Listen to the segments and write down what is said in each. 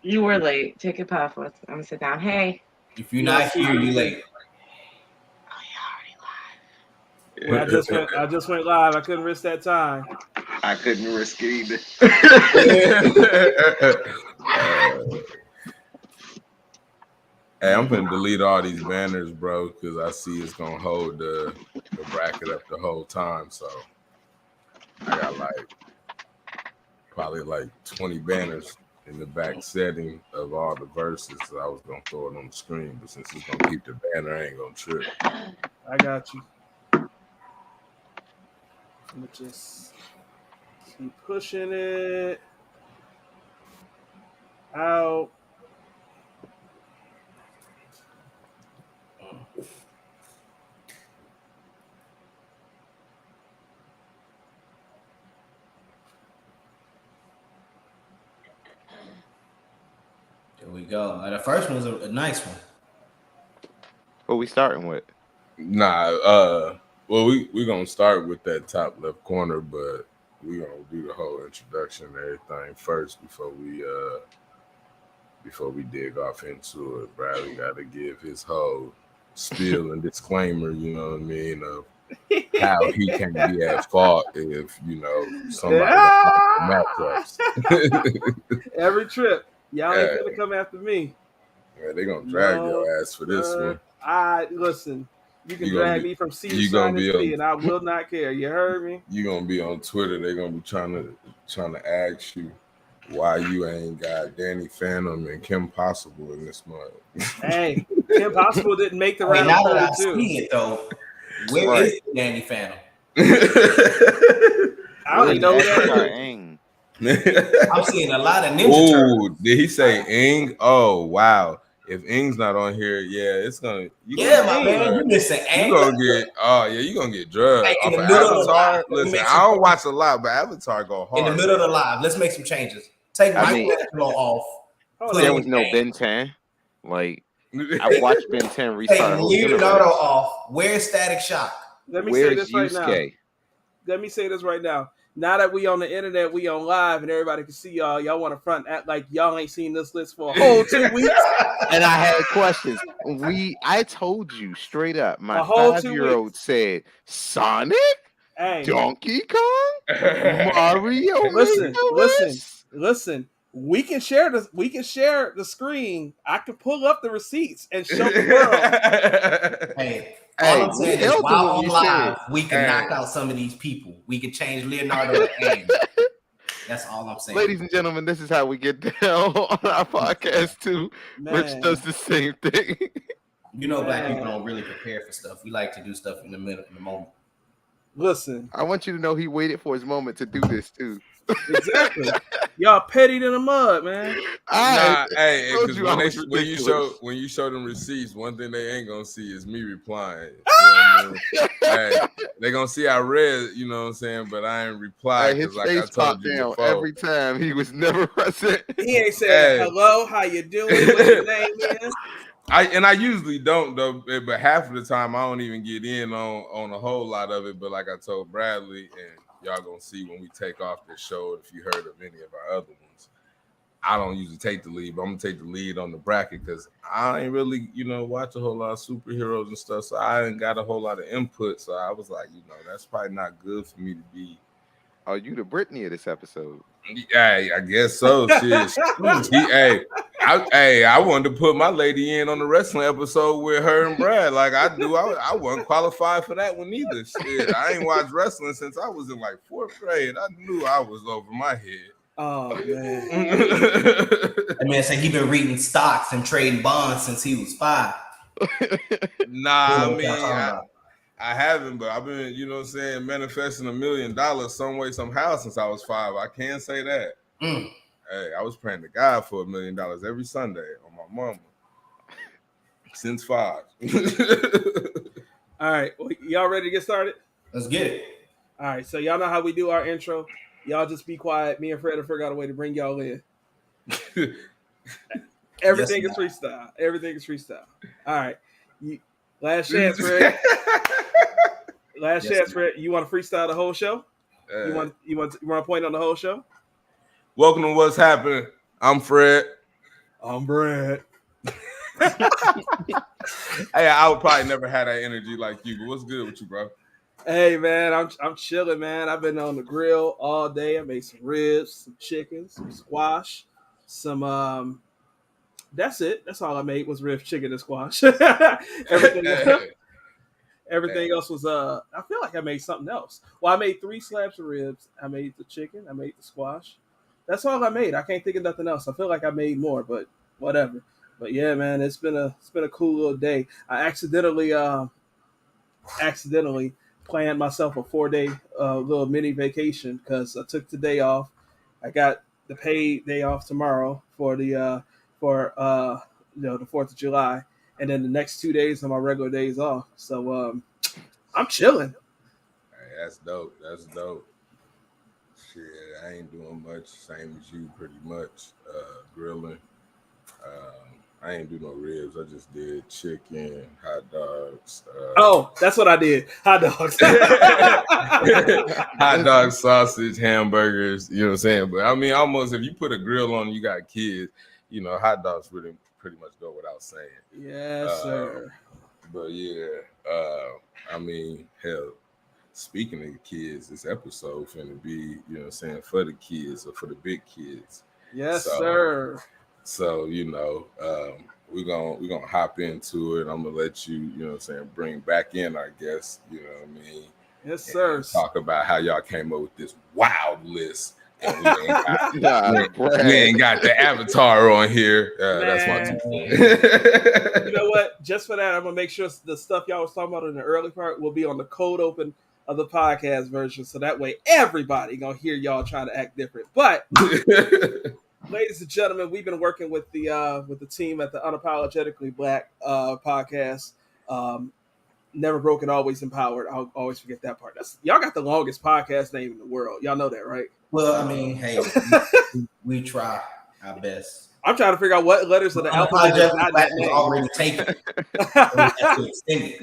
You were late. Take a puff. I'm gonna sit down. Hey. If you're not here, you late. Oh, Yeah, I just went live. I couldn't risk that time. I couldn't risk it either. Hey, I'm gonna delete all these banners, bro, because I see it's gonna hold the bracket up the whole time. So I got probably 20 banners in the back setting of all the verses. So I was gonna throw it on the screen, but since it's gonna keep the banner, I ain't gonna trip. I got you. Let me just keep pushing it out. There we go. The first one was a nice one. What we starting with? Nah, well, we gonna start with that top left corner, but we gonna do the whole introduction and everything first before we dig off into it. Bradley got to give his whole spiel and disclaimer, you know what I mean, of how he can be at fault if somebody matchups. Every trip, y'all ain't gonna come after me. Yeah, they gonna drag your ass for this one. Listen. You can drag me from C to Shine to P, and I will not care. You heard me? You gonna be on Twitter. They're gonna be trying to ask you why you ain't got Danny Phantom and Kim Possible in this month. Hey, Kim Possible didn't make the round. Now that I see it though, where is Danny Phantom? I don't even know that. I'm seeing a lot of Ninja Turtles. Did he say Ing? Oh wow. If Ing's not on here, it's gonna. My man, you missing Ang. You gonna get. Oh yeah, you gonna get drugged. Hey, off of Avatar. Listen, I don't watch a lot, but Avatar go hard. In the middle of the live, let's make some changes. Take Michelangelo off. There was no Ben 10. I watched Ben 10 restart. Take Leonardo off. Where's Static Shock? Let me say this right now. Let me say this right now. Now that we on the internet, we on live, and everybody can see y'all. Y'all want to front act like y'all ain't seen this list for a whole 2 weeks. And I had questions. I told you straight up. My 5-year-old said Sonic, Donkey Kong, Mario. Listen. We can share this. We can share the screen. I can pull up the receipts and show the world. Hey. All I'm saying is, while on live, we can knock out some of these people. We can change Leonardo to Ang. That's all I'm saying. Ladies and gentlemen, this is how we get down on our podcast too, which does the same thing. Black people don't really prepare for stuff. We like to do stuff in the moment. Listen, I want you to know he waited for his moment to do this too. Exactly. Y'all petty in the mud, man. Because when you show them receipts, one thing they ain't gonna see is me replying. They gonna see I read, you know what I'm saying, but I ain't replied because his face popped down every time. He was never present. He ain't said hello, how you doing, what your name is. I usually don't though, but half of the time I don't even get in on a whole lot of it. But like I told Bradley, and y'all gonna see when we take off this show, if you heard of any of our other ones, I don't usually take the lead, but I'm gonna take the lead on the bracket because I ain't really, watch a whole lot of superheroes and stuff, so I ain't got a whole lot of input. So I was like, that's probably not good for me to be. Are you the Britney of this episode? Yeah, I guess so. Shit. I wanted to put my lady in on the wrestling episode with her and Brad. Like I do. I wasn't qualified for that one either. Shit, I ain't watched wrestling since I was in 4th grade. I knew I was over my head. Oh man. That man said he been reading stocks and trading bonds since he was 5. Nah, I mean, I haven't, but I've been, manifesting $1 million some way, somehow since I was 5. I can say that. Hey, I was praying to God for $1 million every Sunday on my mama since 5. All right, y'all ready to get started? Let's get it. All right, so y'all know how we do our intro. Y'all just be quiet. Me and Fred have figured out a way to bring y'all in. Everything is freestyle. Everything is freestyle. All right, last chance, Fred. Last chance, Fred. You want to freestyle the whole show? You want to point on the whole show? Welcome to What's Happening. I'm Fred. I'm Brad. Hey, I would probably never have that energy like you, but what's good with you, bro? Hey man, I'm chilling, man. I've been on the grill all day. I made some ribs, some chicken, some squash, some. That's it. That's all I made was ribs, chicken, and squash. everything, everything else was I feel like I made something else. Well, I made 3 slabs of ribs. I made the chicken. I made the squash. That's all I made. I can't think of nothing else. I feel like I made more, but whatever. But yeah, man, it's been a cool little day. I accidentally planned myself a 4-day little mini vacation because I took the day off. I got the paid day off tomorrow for the 4th of July, and then the next 2 days are my regular days off. So I'm chilling. Hey, that's dope. That's dope. Shit, I ain't doing much. Same as you, pretty much. Grilling. I ain't do no ribs. I just did chicken, hot dogs. Oh, that's what I did. Hot dogs. Hot dog, sausage, hamburgers. You know what I'm saying? But I mean, almost if you put a grill on and you got kids, you know, hot dogs pretty much go without saying. Yes, sir. But yeah, I mean, hell, speaking of the kids, this episode finna be, you know what I'm saying, for the kids or for the big kids. Yes, sir. So, you know, we're gonna hop into it. I'm gonna let you, you know what I'm saying, bring back in our guests, you know what I mean? Yes, sir. Talk about how y'all came up with this wild list. And we ain't got the avatar on here. That's my 2 cents. You know what? Just for that, I'm gonna make sure the stuff y'all was talking about in the early part will be on the cold open of the podcast version, so that way everybody gonna hear y'all trying to act different. But ladies and gentlemen, we've been working with the team at the Unapologetically Black podcast. Never broken, always empowered. I'll always forget that part. Y'all got the longest podcast name in the world. Y'all know that, right? Well, I mean, hey, we try our best. I'm trying to figure out what letters of the alphabet is not that name. Already taken.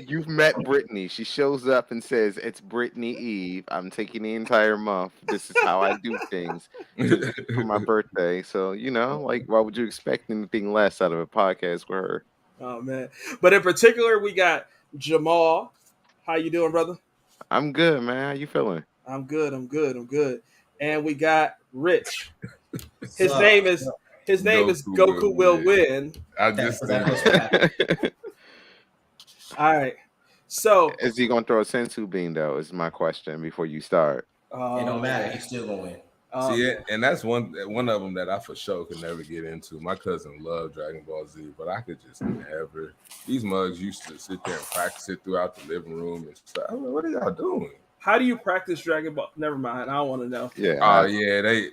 You've met Brittany. She shows up and says, "It's Brittany Eve. I'm taking the entire month. This is how I do things for my birthday." So, you know, like, why would you expect anything less out of a podcast with her? Oh man! But in particular, we got Jamal. How you doing, brother? I'm good, man. How you feeling? I'm good. And we got Rich. His name is Goku Will Win. I just All right. So is he gonna throw a sensu bean though? Is my question before you start. It don't matter. He's still gonna win. See, and that's one of them that I for sure could never get into. My cousin loved Dragon Ball Z, but I could just never. These mugs used to sit there and practice it throughout the living room and stuff. I mean, what are y'all doing? How do you practice Dragon Ball? Never mind. I don't want to know. Yeah. Oh yeah, they.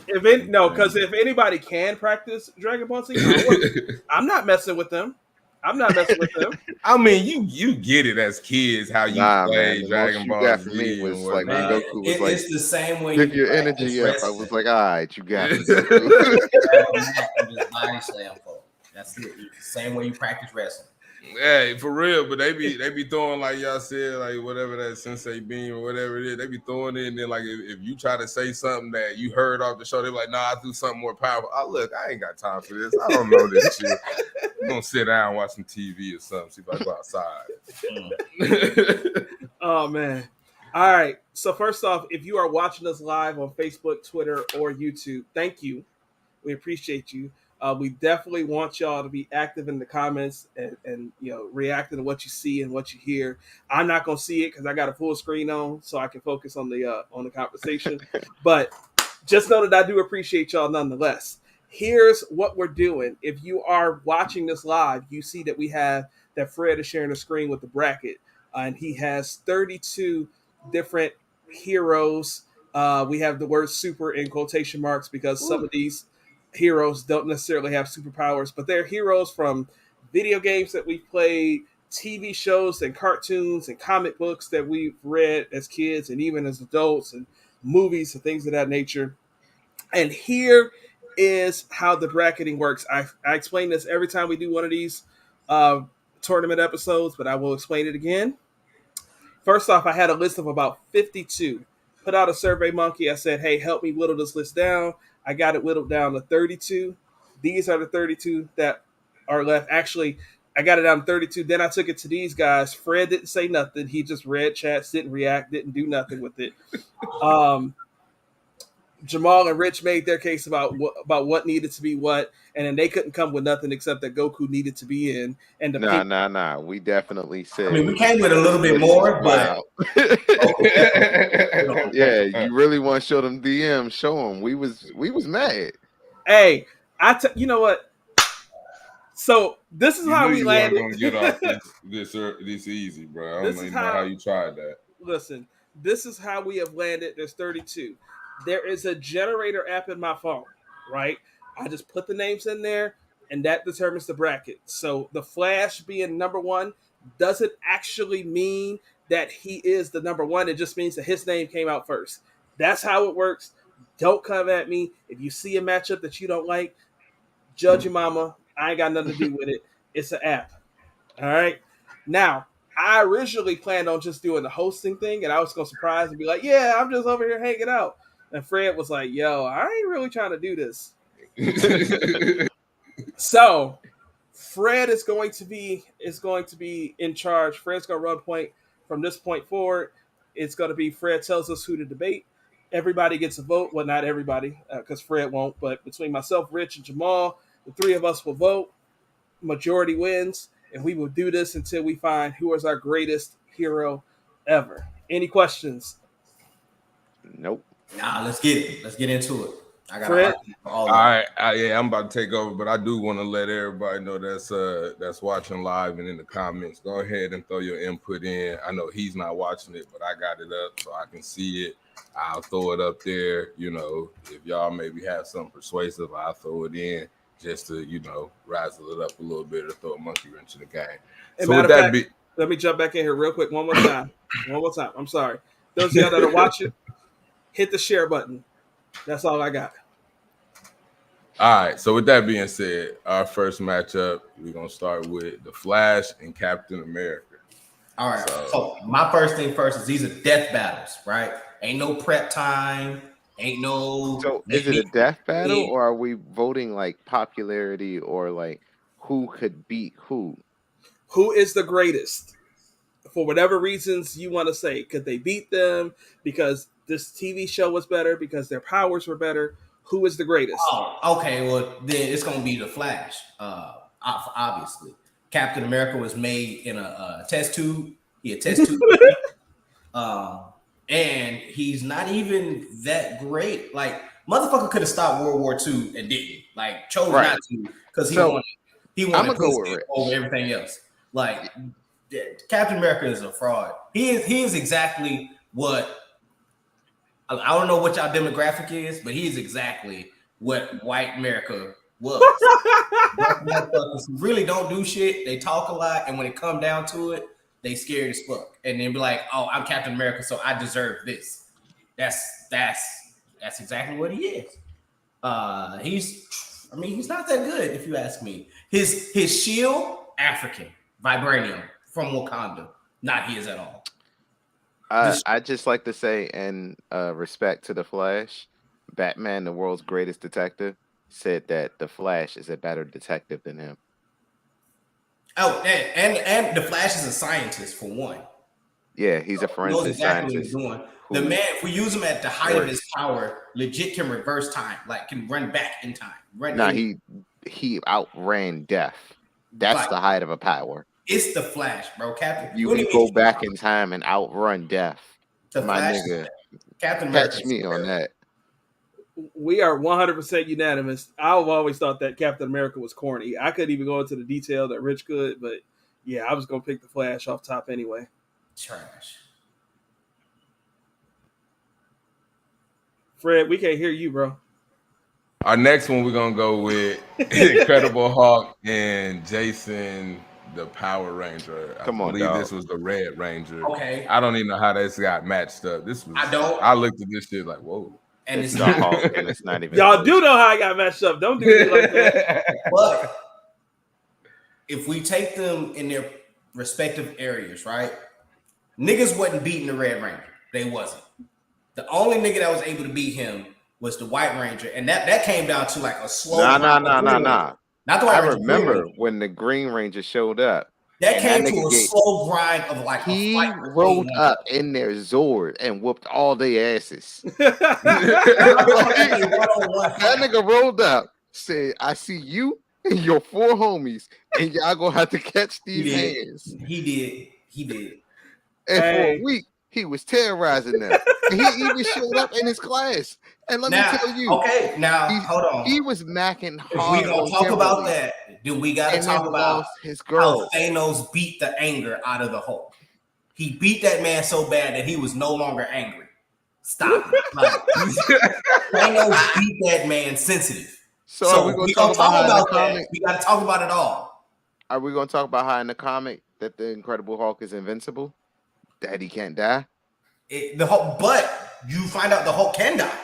Because if anybody can practice Dragon Ball Z, I'm not messing with them. I mean, you get it as kids how you play Dragon Ball Z. Me was like when Goku was like, it's the same way. Give your energy up. I was like, all right, you got it. Just body slam folk. That's it. It's the same way you practice wrestling. Yeah, for real, but they be throwing, like y'all said, like whatever that sensei beam or whatever it is, they be throwing it, and then like if you try to say something that you heard off the show, they're like, nah, I do something more powerful. Oh, look, I ain't got time for this. I don't know this shit. I'm gonna sit down and watch some TV or something, see if I go outside. Oh man. All right. So first off, if you are watching us live on Facebook, Twitter, or YouTube, thank you. We appreciate you. We definitely want y'all to be active in the comments and you know, reacting to what you see and what you hear. I'm not gonna see it because I got a full screen on, so I can focus on the conversation. But just know that I do appreciate y'all nonetheless. Here's what we're doing. If you are watching this live, you see that we have that Fred is sharing the screen with the bracket, and he has 32 different heroes. We have the word "super" in quotation marks because some of these heroes don't necessarily have superpowers, but they're heroes from video games that we've played, TV shows and cartoons and comic books that we've read as kids and even as adults, and movies and things of that nature. And here is how the bracketing works. I explain this every time we do one of these tournament episodes, but I will explain it again. First off, I had a list of about 52. Put out a Survey Monkey. I said, hey, help me whittle this list down. I got it whittled down to 32. These are the 32 that are left. Actually, I got it down to 32. Then I took it to these guys. Fred didn't say nothing. He just read chats, didn't react, didn't do nothing with it. Jamal and Rich made their case about what needed to be what, and then they couldn't come with nothing except that Goku needed to be in. And the Nah. We definitely said. I mean, we came with a little bit more, but yeah, you really want to show them DMs? Show them. We was mad. Hey, you know what? So this is how we landed. Gonna get off this easy, bro. I don't even know how you tried that. Listen, this is how we have landed. There's 32. There is a generator app in my phone, right? I just put the names in there, and that determines the bracket. So the Flash being number one doesn't actually mean that he is the number one. It just means that his name came out first. That's how it works. Don't come at me. If you see a matchup that you don't like, judge your mama. I ain't got nothing to do with it. It's an app. All right? Now, I originally planned on just doing the hosting thing, and I was going to surprise and be like, yeah, I'm just over here hanging out. And Fred was like, yo, I ain't really trying to do this. So Fred is going to be in charge. Fred's going to run point from this point forward. It's going to be Fred tells us who to debate. Everybody gets a vote. Well, not everybody, because Fred won't. But between myself, Rich, and Jamal, the three of us will vote. Majority wins. And we will do this until we find who is our greatest hero ever. Any questions? Nope. Nah, let's get it. Let's get into it. I got Fred? All right, yeah, I'm about to take over, but I do want to let everybody know that's watching live and in the comments. Go ahead and throw your input in. I know he's not watching it, but I got it up so I can see it. I'll throw it up there. You know, if y'all maybe have something persuasive, I'll throw it in just to, you know, razzle it up a little bit or throw a monkey wrench in the game. And so with that fact, let me jump back in here real quick one more time. I'm sorry. Those of y'all that are watching, hit the share button. That's all I got. All right. So with that being said, our first matchup, we're going to start with the Flash and Captain America. All right. So my first thing first is these are death battles, right? Ain't no prep time. Ain't no. So is it a death battle, or are we voting like popularity or like who could beat who? Who is the greatest? For whatever reasons you want to say. Could they beat them because this TV show was better, because their powers were better? Who is the greatest? Oh, okay. Well, then it's going to be the Flash. Obviously, Captain America was made in a test tube. He a test tube. And he's not even that great. Like, motherfucker could have stopped World War II and didn't. Like, chose not to because he wanted to go over everything else. Like, Captain America is a fraud. He is exactly what. I don't know what y'all demographic is, but he is exactly what white America was. Motherfuckers who really don't do shit. They talk a lot, and when it come down to it, they scared as fuck. And then be like, "Oh, I'm Captain America, so I deserve this." That's exactly what he is. He's not that good if you ask me. His shield, African, vibranium from Wakanda, not his at all. I just like to say, in respect to the Flash, Batman, the world's greatest detective, said that the Flash is a better detective than him. Oh, and the Flash is a scientist for one. Yeah, he's a forensic scientist. The man, if we use him at the height of his power, legit can reverse time, like can run back in time. He outran death. That's the height of a power. It's the Flash, bro. Captain. You can go back in time and outrun death. My nigga. Captain America. Catch me on that. We are 100% unanimous. I've always thought that Captain America was corny. I couldn't even go into the detail that Rich could, but yeah, I was going to pick the Flash off top anyway. Trash. Fred, we can't hear you, bro. Our next one, we're going to go with Incredible Hulk and Jason, the Power Ranger. I believe this was the Red Ranger. Okay. I don't even know how this got matched up. I looked at this shit like, whoa. And it's not Hulk, and it's not even. Y'all do know how I got matched up. Don't do it like that. But if we take them in their respective areas, right? Niggas wasn't beating the Red Ranger. They wasn't. The only nigga that was able to beat him was the White Ranger, and that came down to like a slow. Nah. Not the White Ranger. I remember when the Green Ranger showed up. That came to a slow grind of like he rolled up in their Zord and whooped all their asses. That nigga rolled up, said, "I see you and your 4 homies, and y'all gonna have to catch these hands." He did. And for a week, he was terrorizing them. And he even showed up in his class. And let me tell you, hold on. He was macking hard. If we gonna talk about that, then we gotta talk about his girl. How Thanos beat the anger out of the Hulk. He beat that man so bad that he was no longer angry. Stop it. Thanos beat that man sensitive. So are we gonna talk about that? We gotta talk about it all. Are we gonna talk about how in the comic that the Incredible Hulk is invincible? That he can't die? The Hulk, but you find out the Hulk can die.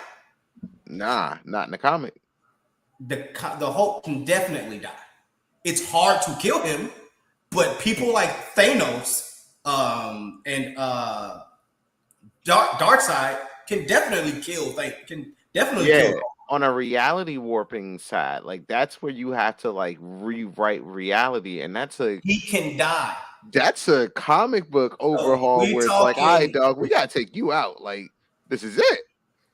Nah, not in the comic. The Hulk can definitely die. It's hard to kill him, but people like Thanos and Darkseid can definitely kill. Kill. On a reality warping side, like that's where you have to like rewrite reality, and he can die. That's a comic book overhaul where it's like, all right, dog, we gotta take you out. Like, this is it.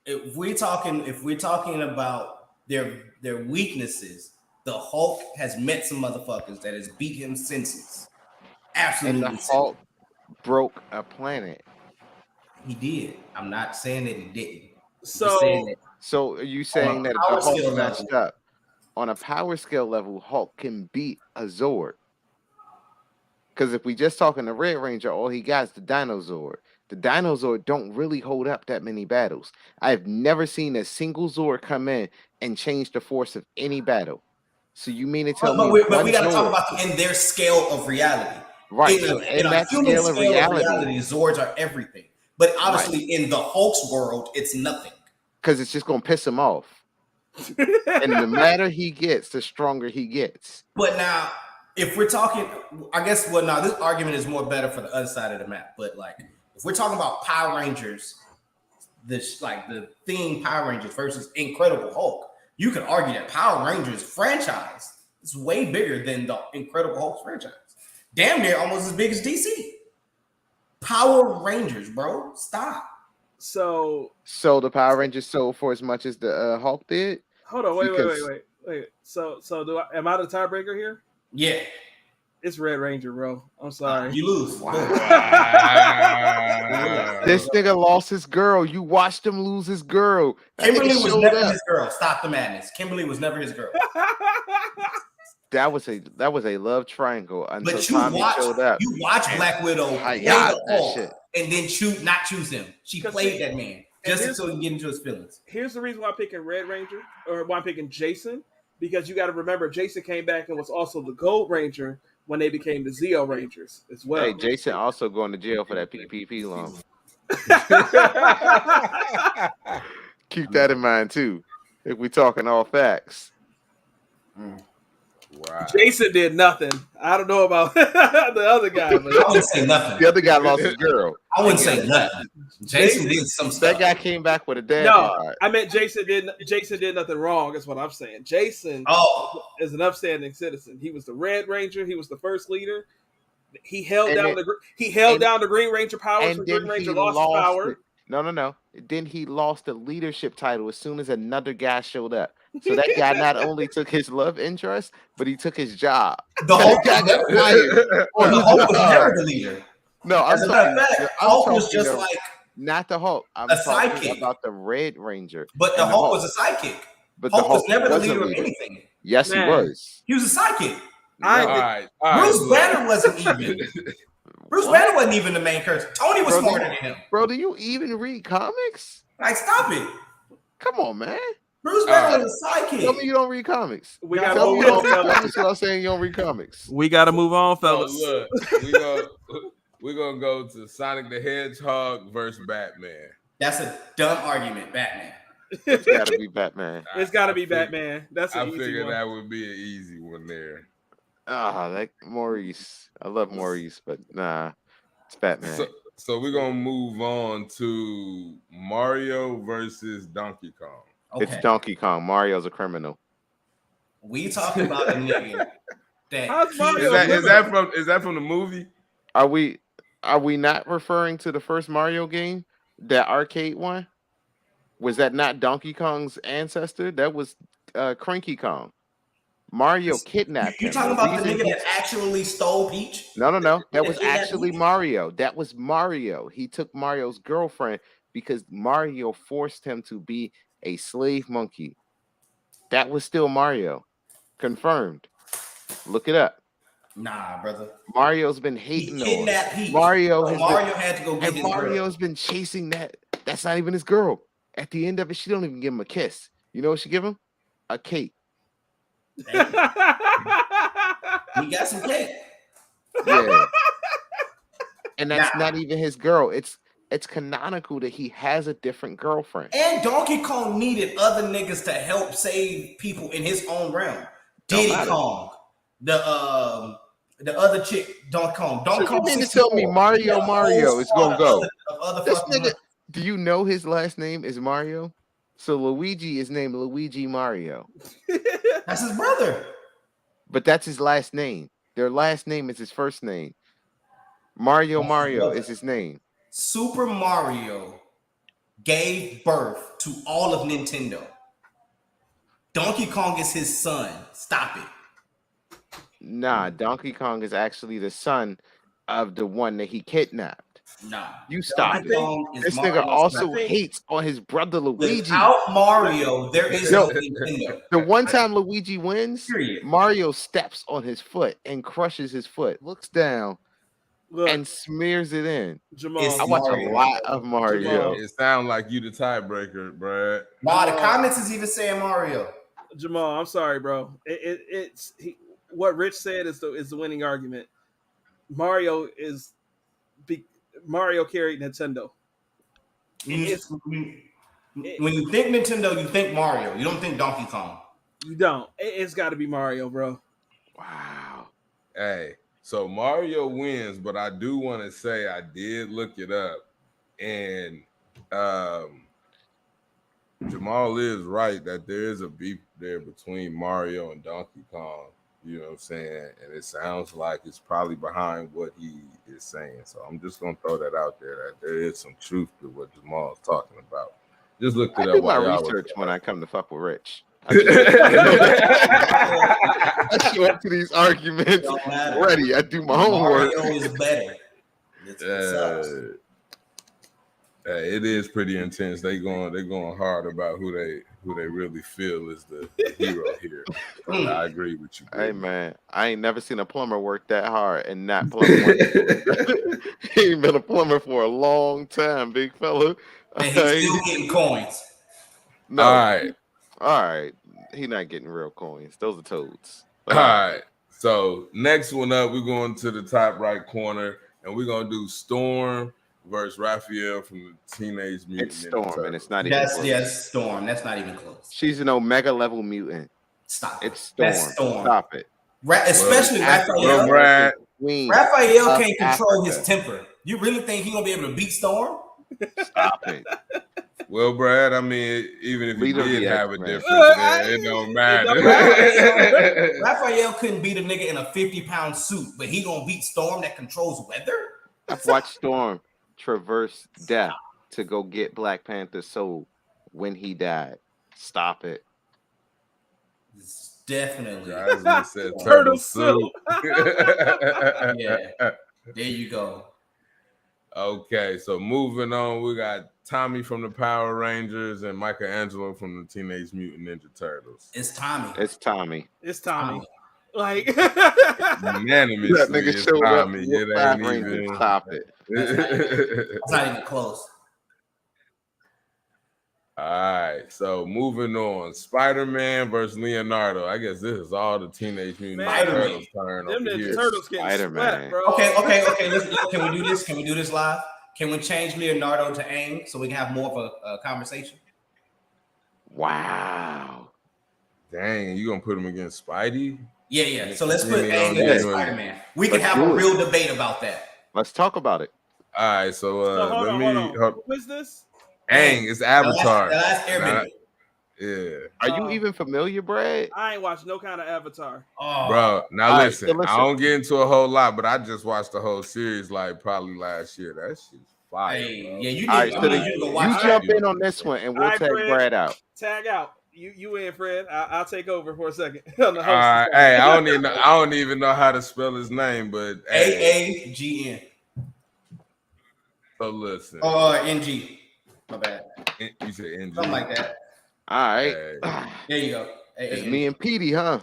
If we're talking about their weaknesses, the Hulk has met some motherfuckers that has beat him senseless. Absolutely. And the Hulk broke a planet. He did. I'm not saying that he didn't. So are you saying that the Hulk messed up? On a power scale level, Hulk can beat a Zord. Because if we just talking the Red Ranger, all he got is the Dino Zord. The Dino Zord don't really hold up that many battles. I've never seen a single Zord come in and change the force of any battle. So you mean to tell me? But we got to talk about them in their scale of reality. Right. In a human scale of reality, Zords are everything. But obviously, in the Hulk's world, it's nothing. Because it's just going to piss him off. And the madder he gets, the stronger he gets. But now, if we're talking, I guess, this argument is more better for the other side of the map. But like, if we're talking about Power Rangers, the theme Power Rangers versus Incredible Hulk, you could argue that Power Rangers franchise is way bigger than the Incredible Hulk franchise. Damn near almost as big as DC. Power Rangers, bro. Stop. So the Power Rangers sold for as much as the Hulk did? Hold on, wait. So am I the tiebreaker here? Yeah. It's Red Ranger, bro. I'm sorry. You lose. Wow. This nigga lost his girl. You watched him lose his girl. Kimberly was never his girl. Stop the madness. Kimberly was never his girl. That was a love triangle until Tommy showed up. You watch Black Widow play the Hulk and then not choose him. She played that man just until you get into his feelings. Here's the reason why I'm picking Red Ranger, or why I'm picking Jason, because you got to remember Jason came back and was also the Gold Ranger when they became the Zeo Rangers as well. Hey, Jason also going to jail for that PPP loan. Keep that in mind too. If we talking all facts. Wow. Jason did nothing. I don't know about the other guy. But I wouldn't say nothing. The other guy lost his girl. I wouldn't say nothing. Jason did some stuff. That guy came back with a dad. No, I meant Jason did nothing wrong. That's what I'm saying. Jason is an upstanding citizen. He was the Red Ranger. He was the first leader. He held down the Green Ranger powers. And Green Ranger lost his power. No. Then he lost the leadership title as soon as another guy showed up. So that guy not only took his love interest, but he took his job. The Hulk got fired. The Hulk was never the leader. No, I'm talking. Hulk was just like not the Hulk. I'm talking about the Red Ranger. But the Hulk was a sidekick. But Hulk was never the leader of anything. Yes, he was. He was a sidekick. All right. Bruce Banner wasn't even. Bruce Banner wasn't even the main character. Tony was smarter than him. Bro, do you even read comics? Like, stop it. Come on, man. Bruce Banner was a sidekick. Tell me you don't read comics. We got to move on, fellas. That's what I'm saying. You don't read comics. We got to move on, fellas. So look, we're gonna go to Sonic the Hedgehog versus Batman. That's a dumb argument, Batman. It's got to be Batman. It's got to be Batman. That's I figured that would be an easy one there. Like Maurice. I love Maurice, but nah, it's Batman. So we're gonna move on to Mario versus Donkey Kong. Okay. It's Donkey Kong. Mario's a criminal. We talking about a nigga that How's Mario Is that from the movie? Are we not referring to the first Mario game, that arcade one? Was that not Donkey Kong's ancestor? That was Cranky Kong. Mario kidnapped You him. talking about the nigga that actually stole Peach? No. That was actually Mario. That was Mario. He took Mario's girlfriend because Mario forced him to be a slave monkey. That was still Mario. Confirmed. Look it up. Nah, brother. Mario's been hating He kidnapped Peach. Mario had to go get his Mario's been chasing that. That's not even his girl. At the end of it, she don't even give him a kiss. You know what she give him? A cake. He got some cake. Yeah. And that's not even his girl. It's canonical that he has a different girlfriend. And Donkey Kong needed other niggas to help save people in his own realm. Diddy Kong, the other chick, Donkey Kong. Donkey Kong. You mean to tell me Mario is gonna go? This nigga, do you know his last name is Mario? So Luigi is named Luigi Mario. That's his brother. But that's his last name. Their last name is his first name. Mario is his name. Super Mario gave birth to all of Nintendo. Donkey Kong is his son. Stop it. Nah, Donkey Kong is actually the son of the one that he kidnapped. Nah, you stop it. This nigga also hates on his brother Luigi. Without Mario, there is no Nintendo. The one time Luigi wins, Period. Mario steps on his foot and crushes his foot, looks down, and smears it in. Jamal, I watch a lot of Mario. Jamal. It sounds like you the tiebreaker, Brad. Nah, the comments is even saying Mario. Jamal, I'm sorry, bro. What Rich said is the winning argument. Mario carried Nintendo. When you think Nintendo, you think Mario. You don't think Donkey Kong. You don't. It's got to be Mario, bro. Wow. Hey, so Mario wins, but I do want to say I did look it up, and Jamal is right that there is a beef there between Mario and Donkey Kong. You know what I'm saying? And it sounds like it's probably behind what he is saying. So I'm just gonna throw that out there that there is some truth to what Jamal is talking about. Just looked it up. I do my research when I come to fuck with Rich. I show up to these arguments ready. I do my homework. Mario is better. It is pretty intense. They're going hard about who they really feel is the hero here. I agree with you, bro. Hey man, I ain't never seen a plumber work that hard and not plumber. He ain't been a plumber for a long time, big fella. And he's still getting coins. No. All right. He not getting real coins. Those are toads. All right. So next one up, we're going to the top right corner, and we're gonna do Storm versus Raphael from the Teenage Mutant Ninja Turtles. Storm, and it's not even close. Yes, Storm. That's not even close. She's an Omega level mutant. Stop. It's Storm. That's Storm. Stop it. Especially Raphael. Raphael can't control his temper. You really think he's gonna be able to beat Storm? Stop it. Well, Brad, I mean, even if he did have a difference, it don't matter. Raphael couldn't beat a nigga in a 50-pound suit, but he gonna beat Storm that controls weather? I've watched Storm traverse death to go get Black Panther's soul when he died. Stop it. It's definitely said turtle soup. Yeah, there you go. Okay, so moving on, we got Tommy from the Power Rangers and Michelangelo from the Teenage Mutant Ninja Turtles. It's Tommy. It's Tommy. It's Tommy. Like unanimously, that nigga it's showed Tommy. up. It ain't even. Stop it. It's not even close. All right, so moving on, Spider-Man versus Leonardo. I guess this is all the Teenage Mutant Ninja Turtles turn over here. Turtles getting swept, bro. Okay. Can we do this? Can we do this live? Can we change Leonardo to Aang so we can have more of a conversation? Wow. Dang, you gonna put him against Spidey? Yeah. So let's put Aang against Spider-Man. We can have a real debate about that. Let's talk about it. All right, so hold on. Who is this? Aang is Avatar. The last Airbender. Yeah. Are you even familiar, Brad? I ain't watched no kind of Avatar. Oh, Bro, now All right, listen, so listen. I don't get into a whole lot, but I just watched the whole series like probably last year. That shit's fire, hey, bro. yeah, you All need. right, I so need you to go you watch that. jump in on this one, and All we'll right, tag Fred. Brad out. Tag out. You in, Fred? I'll take over for a second on the All host. right, hey, I don't even know how to spell his name, but hey, AAGN. so listen. NG. My bad. You said NG. Something like that. All right, There you go. it's me and Petey, huh?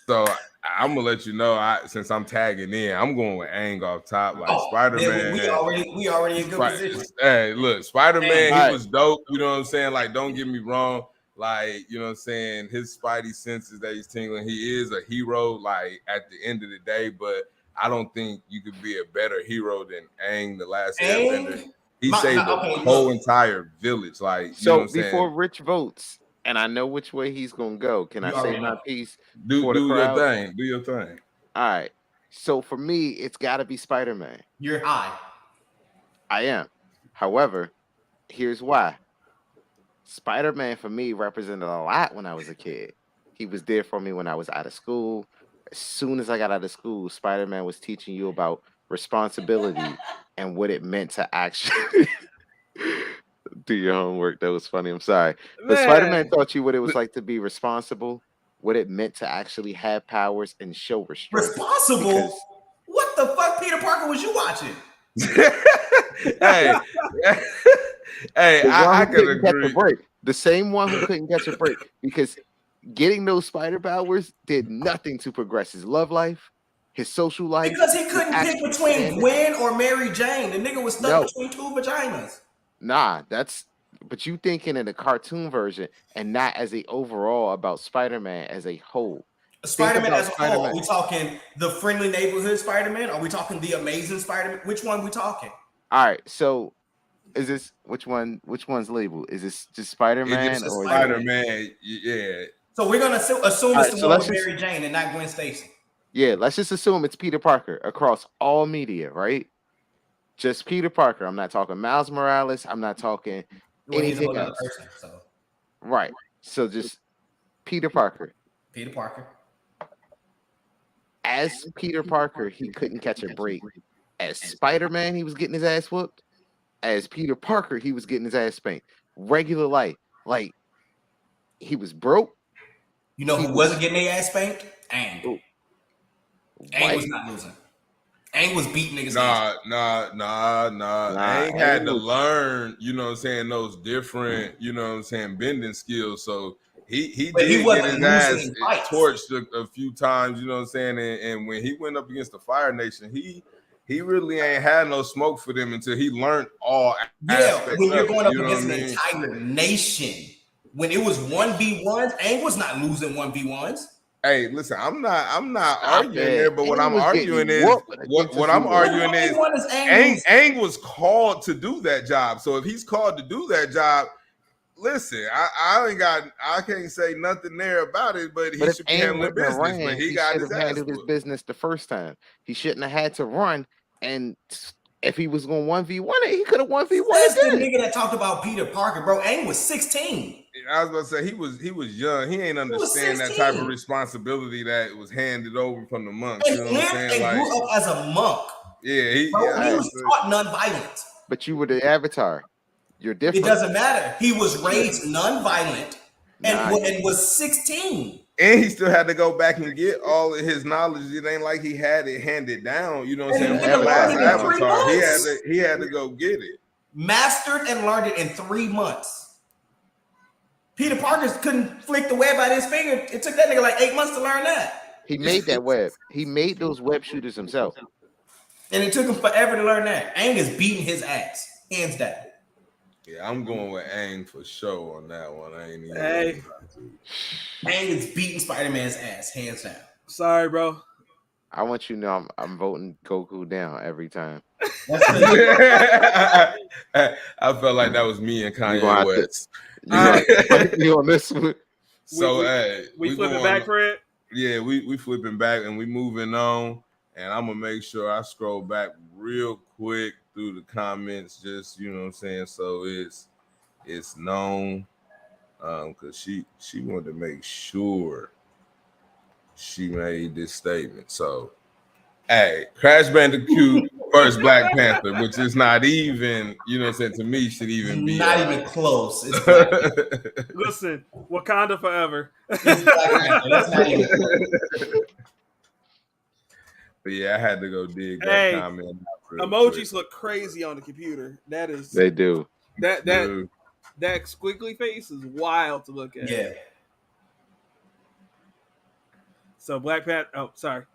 So I'm gonna let you know. Since I'm tagging in, I'm going with Aang off top, like Spider-Man. We already in good position. Hey, look, Spider-Man, Aang. he was dope. You know what I'm saying? Like, don't get me wrong. Like, you know what I'm saying? His spidey senses that he's tingling. He is a hero. Like at the end of the day, but I don't think you could be a better hero than Aang, the last Airbender. He saved the whole entire village. Like, so you know what I'm before saying? Rich votes, and I know which way he's gonna go. Can I say my piece? Do for the your crowd? thing. Do your thing. All right. So for me, it's got to be Spider-Man. You're high. I am. However, here's why. Spider-Man for me represented a lot when I was a kid. He was there for me when I was out of school. As soon as I got out of school, Spider-Man was teaching you about responsibility and what it meant to actually do your homework. That was funny. I'm sorry. But Spider-Man taught you what it was like to be responsible, what it meant to actually have powers and show restraint. Responsible? What the fuck, Peter Parker, was you watching? Hey, hey, I could agree. The same one who couldn't catch a break because getting those spider powers did nothing to progress his love life, his social life. Because he couldn't pick between Gwen or Mary Jane. The nigga was stuck between two vaginas. Nah, but you thinking in the cartoon version and not as a overall about Spider-Man as a whole. Spider-Man as a whole. Are we talking the friendly neighborhood Spider-Man? Are we talking the amazing Spider-Man? Which one are we talking? All right, so is this which one's labeled? Is this just Spider-Man or Spider-Man? Yeah. So we're gonna assume it's the one with Mary Jane and not Gwen Stacy. Yeah, let's just assume it's Peter Parker across all media, right? Just Peter Parker. I'm not talking Miles Morales. I'm not talking anything else. Right. So just Peter Parker. Peter Parker. As Peter Parker, he couldn't catch a break. As Spider-Man, he was getting his ass whooped. As Peter Parker, he was getting his ass spanked. Regular life. Like, he was broke. You know who wasn't getting their ass spanked? Aang. Aang was not losing. Aang was beating niggas. Nah. Aang had to learn, you know what I'm saying, those different, you know what I'm saying, bending skills. So he did get his ass torched a few times, you know what I'm saying? And when he went up against the Fire Nation, he really ain't had no smoke for them until he learned all aspects. When you're going up against an entire nation, when it was 1v1s, Aang was not losing 1v1s. Hey, listen, I'm not arguing there, but what I'm arguing is Aang was called to do that job. So if he's called to do that job, listen, I can't say nothing there about it, but he should be handling business. But he got his ass handled his business the first time. He shouldn't have had to run. And if he was going 1v1, he could have 1v1. That's the nigga that talked about Peter Parker, bro. Aang was 16. I was about to say he was young. He ain't understand that type of responsibility that was handed over from the monks. And you know what I'm saying? Like, grew up as a monk. Yeah, he was taught nonviolent. But you were the Avatar. You're different. It doesn't matter. He was raised nonviolent and was 16. And he still had to go back and get all of his knowledge. It ain't like he had it handed down. You know what I'm saying? From the last Avatar, he had to go get it. Mastered and learned it in 3 months. Peter Parker couldn't flick the web out of his finger. It took that nigga like 8 months to learn that. He made that web. He made those web shooters himself. And it took him forever to learn that. Aang is beating his ass, hands down. Yeah, I'm going with Aang for sure on that one. I ain't even. Hey. Aang is beating Spider-Man's ass, hands down. Sorry, bro. I want you to know I'm voting Goku down every time. I felt like that was me and Kanye West. You on this one? So we flipping back, Fred? Yeah, we flipping back and we moving on. And I'm gonna make sure I scroll back real quick through the comments, just you know what I'm saying. So it's known. because she wanted to make sure she made this statement. So, hey, Crash Bandicoot first Black Panther, which is not even, you know what I'm saying, to me, should even be not even close. It's Black Panther. Listen, Wakanda forever. It's Black Panther. That's not even close. But yeah, I had to go dig that comment. Emojis look crazy on the computer. That is, They do. That squiggly face is wild to look at. Yeah. So Black Panther. Oh, sorry.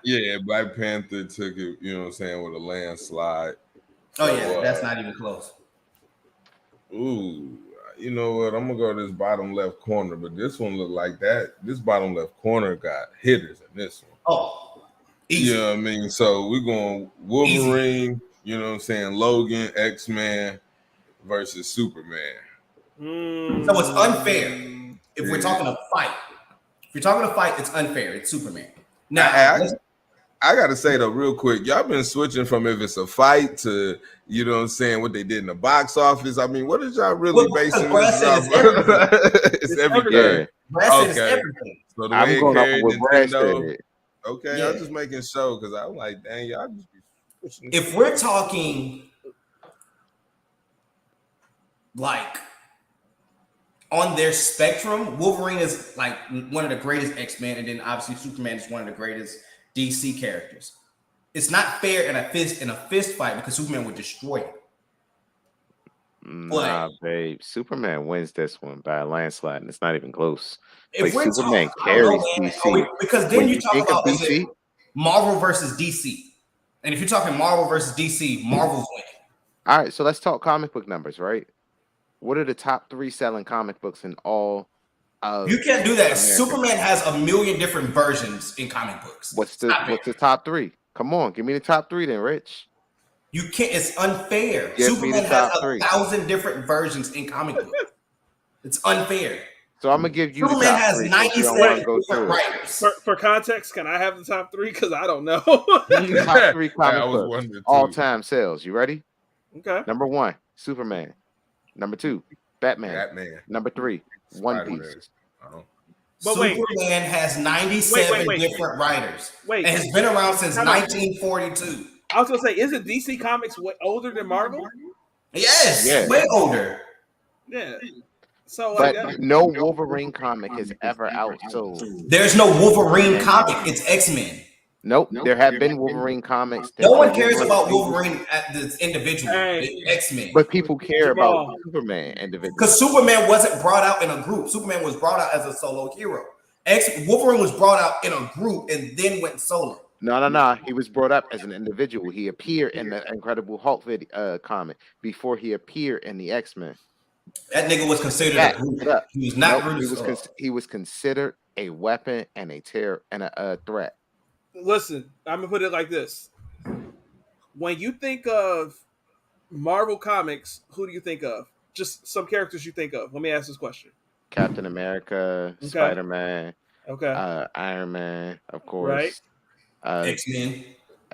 Yeah, Black Panther took it, you know what I'm saying, with a landslide. Oh, yeah, that's not even close. Ooh, you know what? I'm gonna go to this bottom left corner, but this one looked like that. This bottom left corner got hitters in this one. Oh, easy. You know what I mean? So we're going Wolverine, easy. You know what I'm saying, Logan, X-Men versus Superman. So it's unfair. If we're talking a fight, it's unfair. It's Superman. Now, I gotta say though, real quick, y'all been switching from if it's a fight to, you know what I'm saying, what they did in the box office. I mean, what is y'all really basing this off? It's everything. Brad said it's everything. So the I'm way going off with Brad Nintendo, said. okay, Yeah. I'm just making sure because I'm like, dang, y'all just be switching. If we're talking like on their spectrum, Wolverine is like one of the greatest X-Men, and then obviously Superman is one of the greatest DC characters. It's not fair in a fist fight because Superman would destroy it. Nah, babe. Superman wins this one by a landslide, and it's not even close. If like we're Superman talking, carries DC. because then When you talk think about of is it Marvel versus DC, and if you're talking Marvel versus DC, Marvel's winning. All right, so let's talk comic book numbers, right? What are the top 3 selling comic books in all of You can't do that. America? Superman has a million different versions in comic books. What's the top 3? Come on, give me the top 3 then, Rich. You can't. It's unfair. Give Superman me the has top 3. 1,000 different versions in comic books. It's unfair. So I'm gonna give you Superman the top has 3. 97 different writers. For context, can I have the top 3? Because I don't know. Top 3 comic books, all-time sales. You ready? Okay. Number 1, Superman. Number 2, Batman. Number 3, One Piece. Superman has 97 different writers. And has been around since 1942. I was gonna say, isn't DC Comics older than Marvel? Yes, way older. Yeah. So, but no Wolverine comic has ever outsold. There's no Wolverine comic. It's X-Men. Nope. There have been Wolverine comics. No one cares about Wolverine at this individual. X-Men. But people care about Superman individually. Because Superman wasn't brought out in a group. Superman was brought out as a solo hero. Wolverine was brought out in a group and then went solo. No. He was brought up as an individual. He appeared in the Incredible Hulk comic before he appeared in the X-Men. That nigga was considered a group. He was not he was considered a weapon and a terror and a threat. Listen, I'm gonna put it like this: when you think of Marvel comics, who do you think of? Just some characters you think of. Let me ask this question: Captain America, okay. Spider-Man, okay, Iron Man, of course, right? X-Men.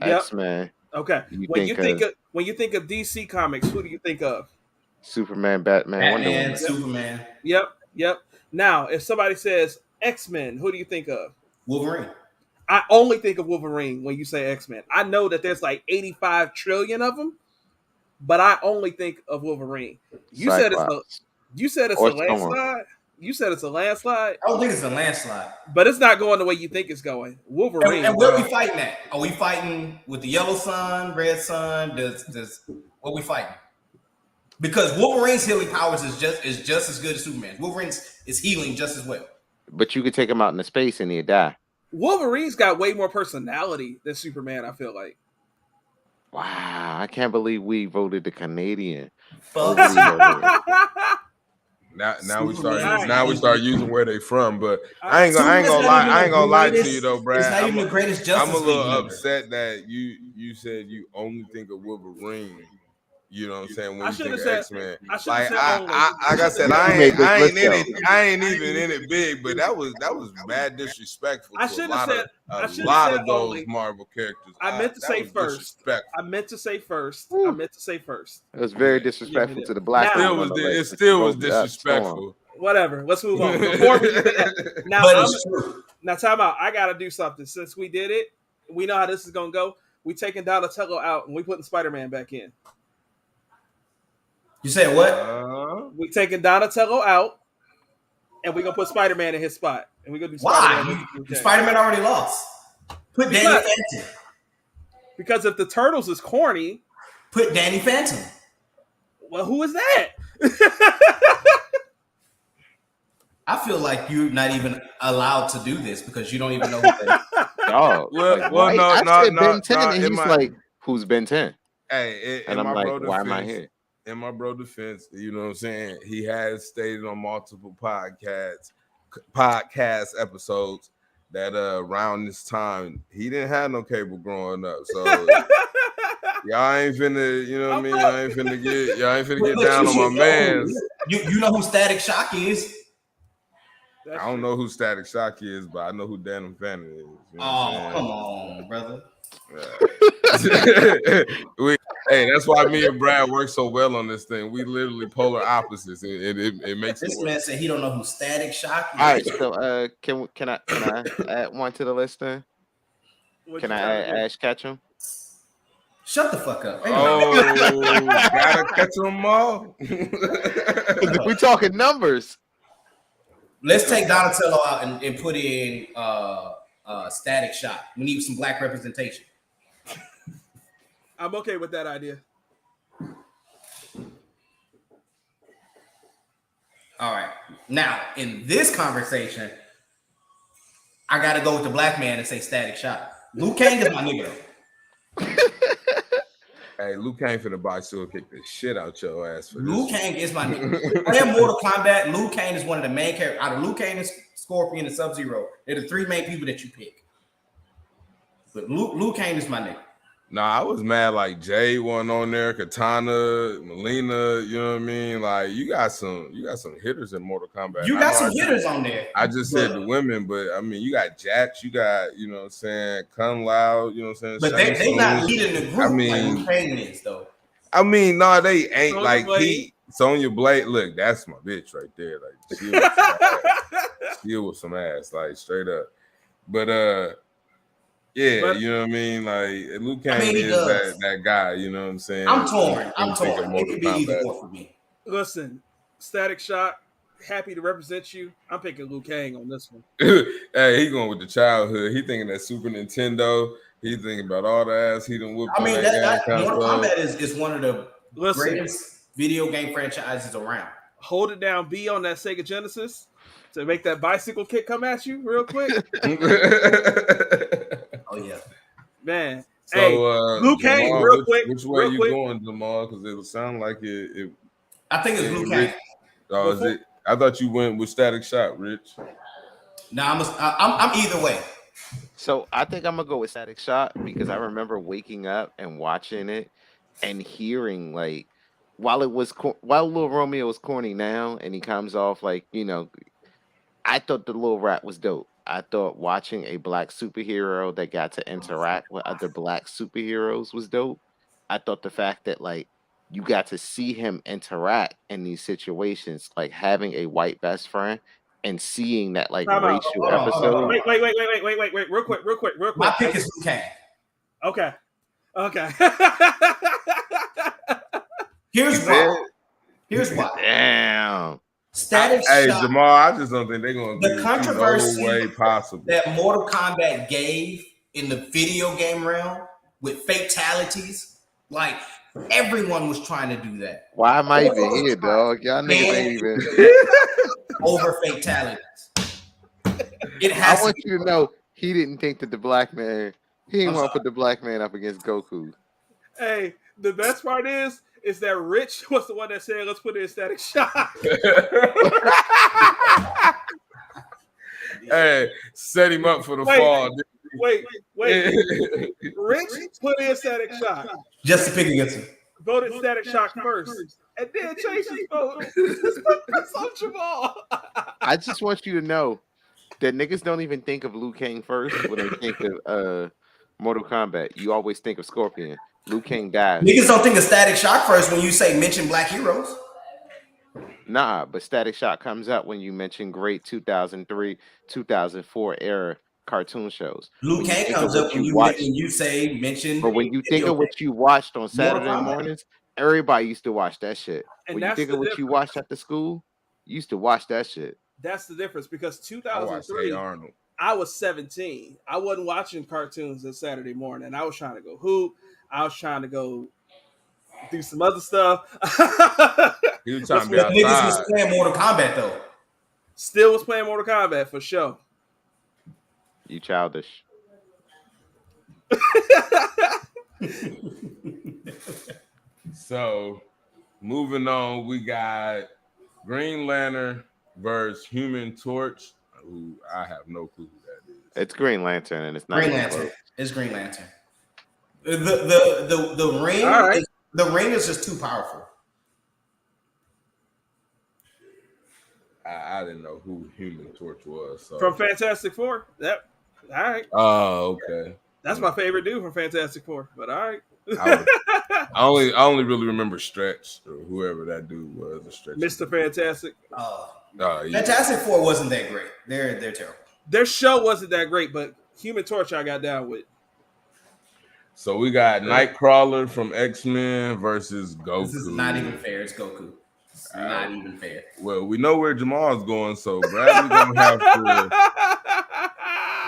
X-Men. Okay. When you think of DC comics, who do you think of? Superman, Batman, Wonder Woman. Superman. Yep. Now, if somebody says X-Men, who do you think of? Wolverine. I only think of Wolverine when you say X-Men. I know that there's like 85 trillion of them, but I only think of Wolverine. You said it's a landslide. You said it's a landslide. I don't think it's a landslide, but it's not going the way you think it's going. Wolverine. And where are we fighting at? Are we fighting with the yellow sun, red sun? What are we fighting? Because Wolverine's healing powers is just as good as Superman's. Wolverine's is healing just as well. But you could take him out into space and he'd die. Wolverine's got way more personality than Superman, I feel like. Wow, I can't believe we voted the Canadian. Now we start using where they from, but I ain't gonna lie to you though, Brad. It's not even the greatest Justice I'm a little League upset that you said you only think of Wolverine. You know what I'm saying? When you think of X-Men, like I said, I ain't even in it big, but that was bad disrespectful. I should have said a lot of those Marvel characters. I meant to say first. I meant to say first. It was very disrespectful to the black. It still was disrespectful. Whatever. Let's move on. Before we do that, now time out. I gotta do something. Since we did it, we know how this is gonna go. We taking Donatello out and we putting Spider-Man back in. You said what? We taking Donatello out and we gonna put Spider-Man in his spot. And we gonna do Spider-Man. Why? Spider-Man already lost. Put Danny Phantom. Because if the Turtles is corny, put Danny Phantom. Well, who is that? I feel like you're not even allowed to do this because you don't even know who that is. Oh, I said Ben 10, and he's like, "Who's Ben 10?" Hey, and I'm like, "Why am I here?" In my bro defense, you know what I'm saying? He has stated on multiple podcast episodes that around this time he didn't have no cable growing up, so y'all ain't finna, you know what I mean? Y'all ain't finna get down on my man's. You know who Static Shock is? I don't know who Static Shock is, but I know who Danny Phantom is. You know come on, brother. Hey, that's why me and Brad work so well on this thing. We literally polar opposites. It makes this it man said he don't know who Static Shock is. All right, so can I add one to the list then? Can I add Ash Ketchum? Shut the fuck up. Gotta catch them all. We talking numbers. Let's take Donatello out and put in Static Shock. We need some black representation. I'm okay with that idea. All right. Now, in this conversation, I got to go with the black man and say Static Shock. Liu Kang is my nigga. Hey, Liu Kang finna bicycle kick the shit out your ass for Liu Kang is my nigga. Playing Mortal Kombat, Liu Kang is one of the main characters. Out of Liu Kang and Scorpion and Sub-Zero, they're the three main people that you pick. But Liu Kang is my nigga. Nah, I was mad like Jay wasn't on there, Katana, Melina, you know what I mean? Like you got some hitters in Mortal Kombat. You got some hitters on there. I just said the women, but I mean you got Jax, you got, you know what I'm saying, Kung Lao, you know what I'm saying? But they not leading the group like Liu Kang is though. I mean, no, they ain't Sonya like Blade. Sonya Blade. Look, that's my bitch right there. Like she was some ass, like straight up. But yeah, you know what I mean? Like Liu Kang is that guy, you know what I'm saying? I'm torn. It could be either or for me. Listen, Static Shock, happy to represent you. I'm picking Liu Kang on this one. Hey, he going with the childhood. He thinking that Super Nintendo. He thinking about all the ass he done whooped. I mean, Mortal Kombat is one of the greatest video game franchises around. Hold it down, B on that Sega Genesis to make that bicycle kick come at you real quick. Oh yeah, man. So, hey, Liu Kang, Jamal, real quick. Which way you going, Jamal? Because it would sound like it. I think it's Liu Kang. Oh, is it? I thought you went with Static Shock, Rich. No, I'm either way. So I think I'm gonna go with Static Shock because I remember waking up and watching it and hearing like while Little Romeo was corny now and he comes off like, you know, I thought the little rat was dope. I thought watching a black superhero that got to interact with other black superheroes was dope. I thought the fact that like you got to see him interact in these situations, like having a white best friend and seeing that like racial episode. Wait, real quick. My pick is Liu Kang. Okay. Here's why. Damn. Static Hey, Shock, Jamal, I just don't think they're going to do the controversy no way possible that Mortal Kombat gave in the video game realm with fatalities. Like everyone was trying to do that. Why am I even here, dog? Y'all niggas ain't even over fatalities. I want you to know he didn't think that the black man. He didn't want to put the black man up against Goku. Hey, the best part is that Rich was the one that said, let's put it in Static Shock. Hey, set him up for the fall. Wait. Rich put in Static Shock. Just to pick against him. Voted Static Shock first. And then changed his vote. That's on Jamal. I just want you to know that niggas don't even think of Liu Kang first when they think of Mortal Kombat. You always think of Scorpion. Liu Kang died. Niggas don't think of Static Shock first when you say mention black heroes. Nah, but Static Shock comes up when you mention great 2003, 2004 era cartoon shows. Liu When you Kang think of comes what up you when watched, you say mention but when you think video of what you watched on Mortal Saturday Kombat. mornings, everybody used to watch that shit. And When you that's think the of what you difference. watched after school, you used to watch that shit. That's the difference because I watched Hey 2003, Arnold. I was 17. I wasn't watching cartoons on Saturday morning. I was trying to go hoop. I was trying to go do some other stuff. He was trying to be But niggas was outside. playing Mortal Kombat though. Still was playing Mortal Kombat for sure. You childish. So, moving on, we got Green Lantern versus Human Torch. Who I have no clue who that is. It's Green Lantern, and it's not Green even Lantern. close. It's Green Lantern. The ring All right. the ring is just too powerful. I didn't know who Human Torch was. So. From Fantastic Four. That all right. Oh, okay. That's my favorite dude from Fantastic Four. But all right. I only really remember Stretch or whoever that dude was. Mr. Fantastic. Yeah. Fantastic Four wasn't that great. They're terrible. Their show wasn't that great, but Human Torch I got down with. So we got Nightcrawler from X-Men versus Goku. This is not even fair. It's Goku. It's not even fair. Well, we know where Jamal's going, so Bradley's gonna have to.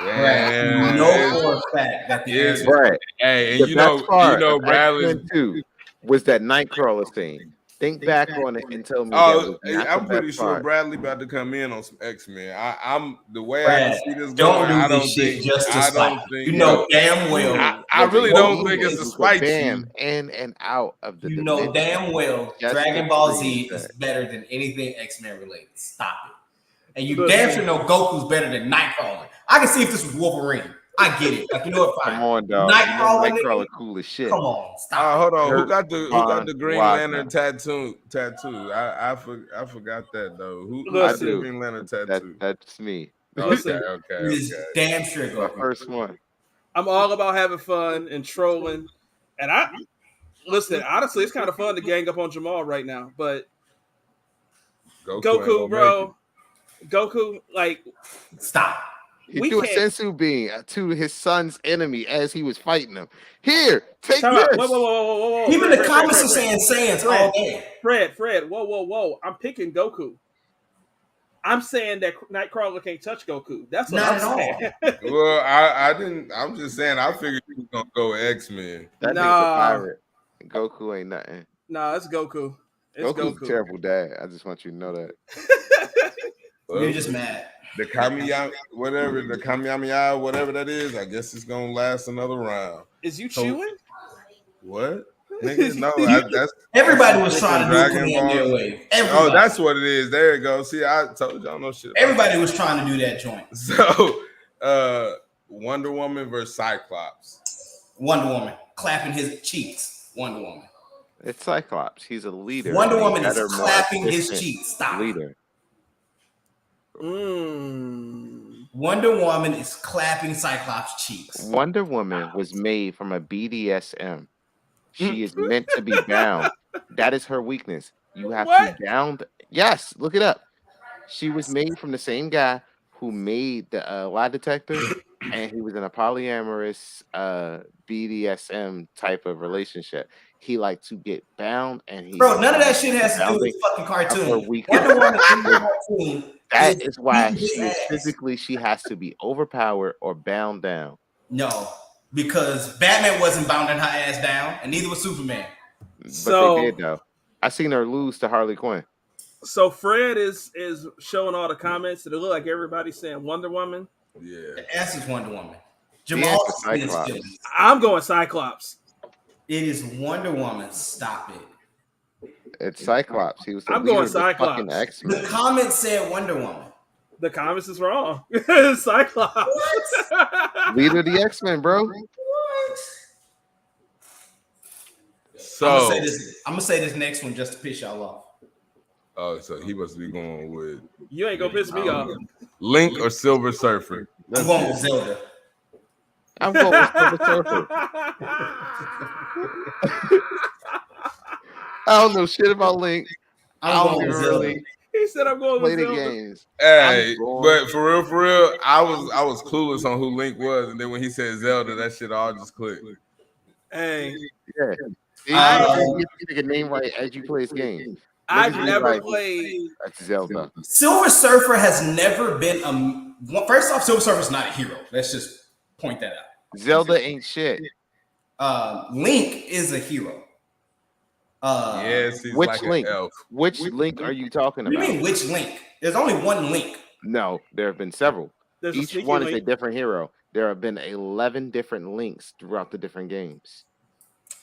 Yeah, you know for a fact that the answer. Right. Hey, The and you best know, part Bradley's. of X-Men 2 was that Nightcrawler scene. Think back on it and tell me. Oh, that was not I'm the pretty best sure part. Bradley about to come in on some X-Men. I'm the way Brad, I can see this don't going. do I don't this shit think. just to I spite don't you. think. You know damn well. I really don't Goku think it's is to You could spite bam you. in and out of the You know dimension. damn well Just Dragon to Ball freeze Z is that. better than anything X-Men related. Stop it. And you Look, damn sure know Goku's better than Nightcrawler. I can see if this was Wolverine. I get it. Like, you know what? Fine. Come on, dog. Nightcrawler, Nightcrawler nigga, cool as shit. come on, stop. Hold on. Who Kurt got the Von Green Wagner. Lantern tattoo? I forgot that though. Who Listen. got the Green Lantern tattoo? That's me. Listen. Okay. It is damn sure My Goku. first one. I'm all about having fun and trolling. And listen, honestly, it's kind of fun to gang up on Jamal right now. But Goku, bro. Goku, like, Stop. He we threw a can't. sensu bean to his son's enemy as he was fighting him. Here, take Time this. out. Whoa. Even Fred, the comments are saying Saiyans all day. Fred. Whoa. I'm picking Goku. I'm saying that Nightcrawler can't touch Goku. That's what Not I'm at saying. Well, I didn't. I'm just saying. I figured you was gonna go with X-Men. That nigga's Nah. a pirate. Goku ain't nothing. Nah, it's Goku. It's Goku's Goku. a terrible dad. I just want you to know that. You're just mad. The Kamiyama, whatever that is, I guess it's gonna last another round. Is you chewing? What? Nigga, no, that's Everybody was trying to do Dragon Kamehameha Ball. Wave. Oh, Everybody. that's what it is. There you go. See, I told y'all no shit. Everybody was trying to do that joint. So, Wonder Woman versus Cyclops. Wonder Woman clapping his cheeks. Wonder Woman. It's Cyclops. He's a leader. Wonder and he's Woman is better, more clapping his efficient cheeks. Stop. leader. Wonder Woman is clapping Cyclops' cheeks. Wonder Woman was made from a BDSM. She is meant to be bound. That is her weakness. You have to bound. Yes, look it up. She was made from the same guy who made the lie detector, and he was in a polyamorous BDSM type of relationship. He liked to get bound, and he Bro, none of that shit has to do with fucking cartoon. Wonder Woman in the cartoon. That is why she is physically, she has to be overpowered or bound down. No, because Batman wasn't bounding her ass down, and neither was Superman. But they did though. I seen her lose to Harley Quinn. So Fred is showing all the comments that it look like everybody's saying Wonder Woman. Yeah, the answer's Wonder Woman. Jamal, I'm going Cyclops. It is Wonder Woman. Stop it. It's Cyclops. He was. I'm going Cyclops. The comment said Wonder Woman. The comments is wrong. Cyclops. What? Leader of the X-Men, bro. What? So I'm gonna say this next one just to piss y'all off. Oh, so he must be going with. You ain't gonna piss me off. Link or Silver Surfer? I'm going with Zelda. I'm going with Silver Surfer. I don't know shit about Link. I'm going with Zelda. He said I'm going with Play the Zelda. games. Hey, but for real, I was clueless on who Link was, and then when he said Zelda, that shit all just clicked. Hey, Yeah. You get a name right as you play this game. I've never played. That's Zelda. Silver Surfer has never been first off, Silver Surfer's not a hero. Let's just point that out. Zelda ain't shit. Link is a hero. Yes, he's which like Link? An elf. Which Link are you talking What do about? you mean, which Link? There's only one Link. No, there have been several. There's Each one is a different hero. There have been 11 different Links throughout the different games.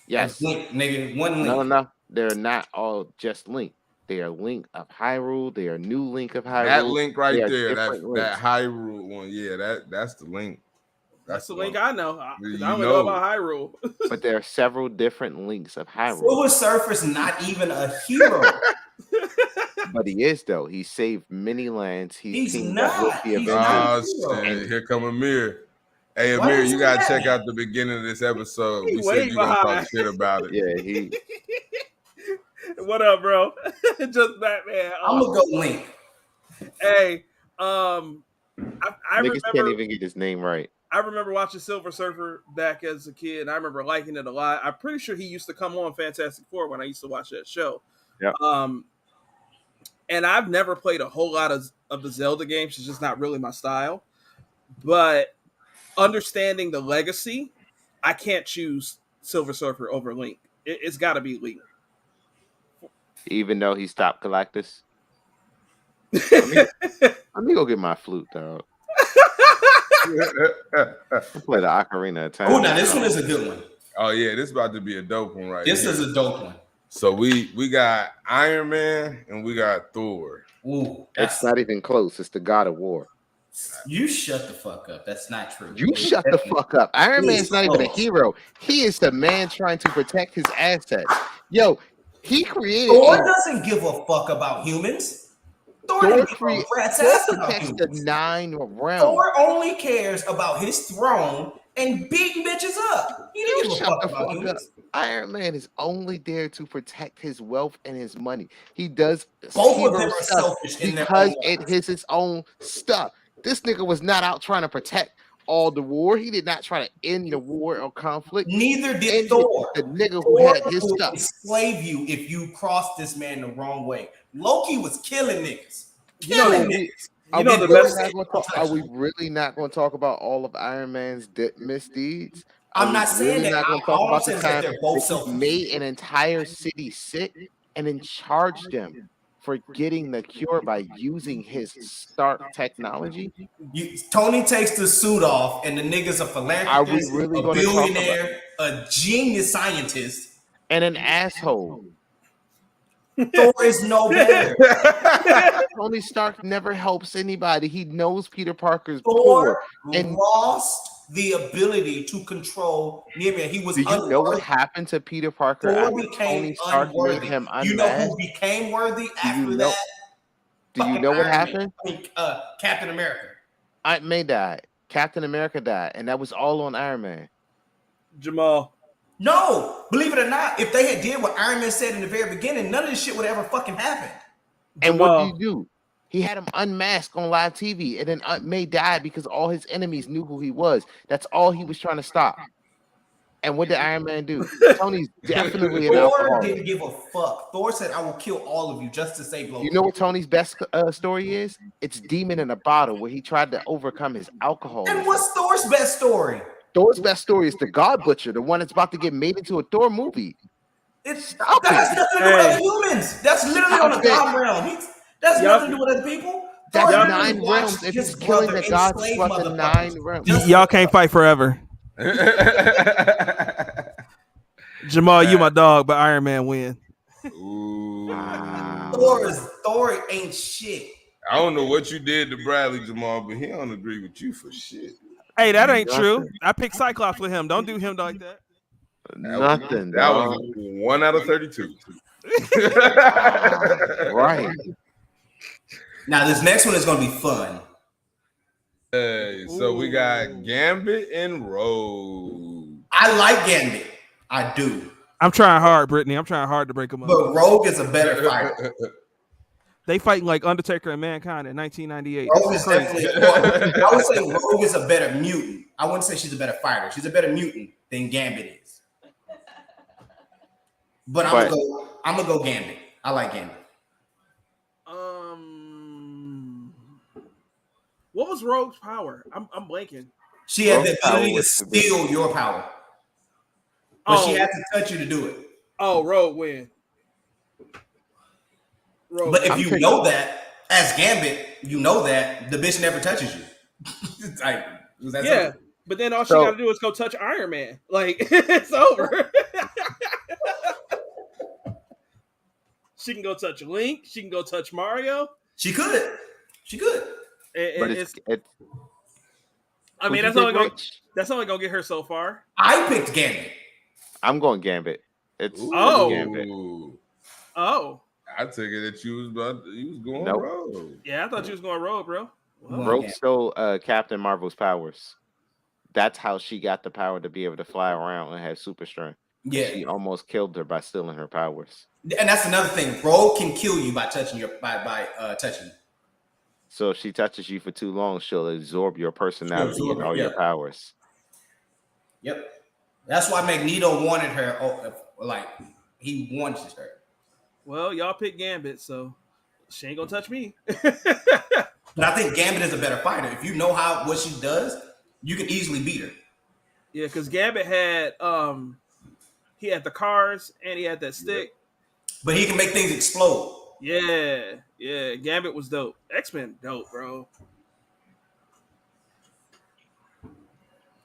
Yes. Link, nigga, one Link. No. They're not all just Link. They are Link of Hyrule. They are new Link of Hyrule. That Link right there, that Links. Hyrule one. Yeah, that's the Link. That's the Link I know. I You only know about Hyrule. But there are several different Links of Hyrule. Silver Surfer's not even a hero. But he is, though. He saved many lands. He's teamed not. up with the He's Avengers. not. Shit. Here come Amir. Hey, Why Amir, you you say gotta that? check out the beginning of this episode. He We way said you gonna behind. talk shit about it. Yeah, he. What up, bro? Just Batman. I'm gonna go Link. Hey, I Niggas remember. can't even get his name right. I remember watching Silver Surfer back as a kid, and I remember liking it a lot. I'm pretty sure he used to come on Fantastic Four when I used to watch that show. Yeah. And I've never played a whole lot of the Zelda games. It's just not really my style. But understanding the legacy, I can't choose Silver Surfer over Link. It's got to be Link. Even though he stopped Galactus. Let me go get my flute, dog. Play the Ocarina of Time. Oh, now this one is a good one. Oh yeah, this is about to be a dope one right This here. is a dope one. So we got Iron Man and we got Thor. Ooh, It's not even close. It's the God of War. You shut the fuck up. That's not true. You shut the fuck up. Iron Please, Man's not even a close. hero. He is the man trying to protect his assets. Yo, he created. Thor doesn't give a fuck about humans. Thor doesn't give a rat's ass about protects the humans. 9 realms. Thor only cares about his throne and beating bitches up. He You doesn't give a shut fuck the about fuck up. humans. Iron Man is only there to protect his wealth and his money. He does Both hero of them are stuff selfish in their because own it lives. is his own stuff. This nigga was not out trying to protect all the war. He did not try to end the war or conflict. Neither did And Thor. the nigga who Thor had his will stuff. enslave you if you cross this man the wrong way. Loki was killing niggas. You know, Killing the- niggas. Are, know we the really best- not gonna talk, are we really not going to talk about all of Iron Man's misdeeds? Are I'm we not saying that. not going to All talk I'm about saying the is that time they're both that he selfish. made an entire city sick and then charged them for getting the cure by using his Stark technology? Tony takes the suit off, and the nigga's a philanthropist, Are we really a gonna talk about- billionaire, a genius scientist. And an asshole. Thor is no better. Tony Stark never helps anybody. He knows Peter Parker's Thor poor. And lost the ability to control Mjolnir. He was do you know what unworthy. happened to Peter Parker Thor after became Tony Stark unworthy. made him You know unmasked? who became worthy after you know- that? Do you Fucking know what Iron Man. happened? I mean, Captain America. Aunt May died. Captain America died. And that was all on Iron Man. Jamal. No, believe it or not, if they had did what Iron Man said in the very beginning, none of this shit would ever fucking happen. And what Jamal. did he do? He had him unmasked on live TV. And then Aunt May died because all his enemies knew who he was. That's all he was trying to stop. And what did Iron Man do? Tony's definitely an Thor alcoholic. didn't give a fuck. Thor said, "I will kill all of you just to save Loki." You know what Tony's best story is? It's Demon in a Bottle, where he tried to overcome his alcoholism. And what's Thor's best story? Thor's best story is the God Butcher, the one that's about to get made into a Thor movie. It's Stop that has it. nothing to do with other humans. That's literally Stop on the it. God realm. That's Yup. nothing to do with other people. That's Thor 9 literally watched realms. If his he's killing brother the gods, enslave what the motherfuckers. 9 realms? Just- Y'all can't fight forever. Jamal, you my dog, but Iron Man win. Ooh. Wow. Thor ain't shit. I don't know what you did to Bradley Jamal, but he don't agree with you for shit. Hey, that ain't true. Nothing. I picked Cyclops with him. Don't do him like that. Nothing. That dog. was 1 out of 32. Right. Now this next one is gonna be fun. Hey, so we got Gambit and Rogue. I like Gambit. I do. I'm trying hard, Brittany. I'm trying hard to break him up. But Rogue is a better fighter. They fighting like Undertaker and Mankind in 1998. Rogue is definitely. Well, I would say Rogue is a better mutant. I wouldn't say she's a better fighter. She's a better mutant than Gambit is. But I'm gonna go Gambit. I like Gambit. What was Rogue's power? I'm blanking. She had the ability to steal your power, but she had to touch you to do it. Oh, Rogue win. Rogue. But if you know that as Gambit, you know that the bitch never touches you. Like, yeah, but then all she got to do is go touch Iron Man. Like it's over. She can go touch Link. She can go touch Mario. She could. But it's I mean, that's only gonna get her so far. I picked Gambit. I'm going Gambit. It's Gambit. Oh. I took it that you was going Rogue. Yeah, I thought you was going Rogue, bro. Well, Rogue stole Captain Marvel's powers. That's how she got the power to be able to fly around and have super strength. Yeah, she almost killed her by stealing her powers. And that's another thing. Rogue can kill you by touching touching you. So if she touches you for too long, she'll absorb your personality and all your powers. Yep. That's why Magneto wanted her. Like he wanted her. Well, y'all pick Gambit, so she ain't gonna touch me. But I think Gambit is a better fighter. If you know what she does, you can easily beat her. Yeah, because Gambit had he had the cars and he had that stick. But he can make things explode. Yeah. Gambit was dope. X-Men dope, bro.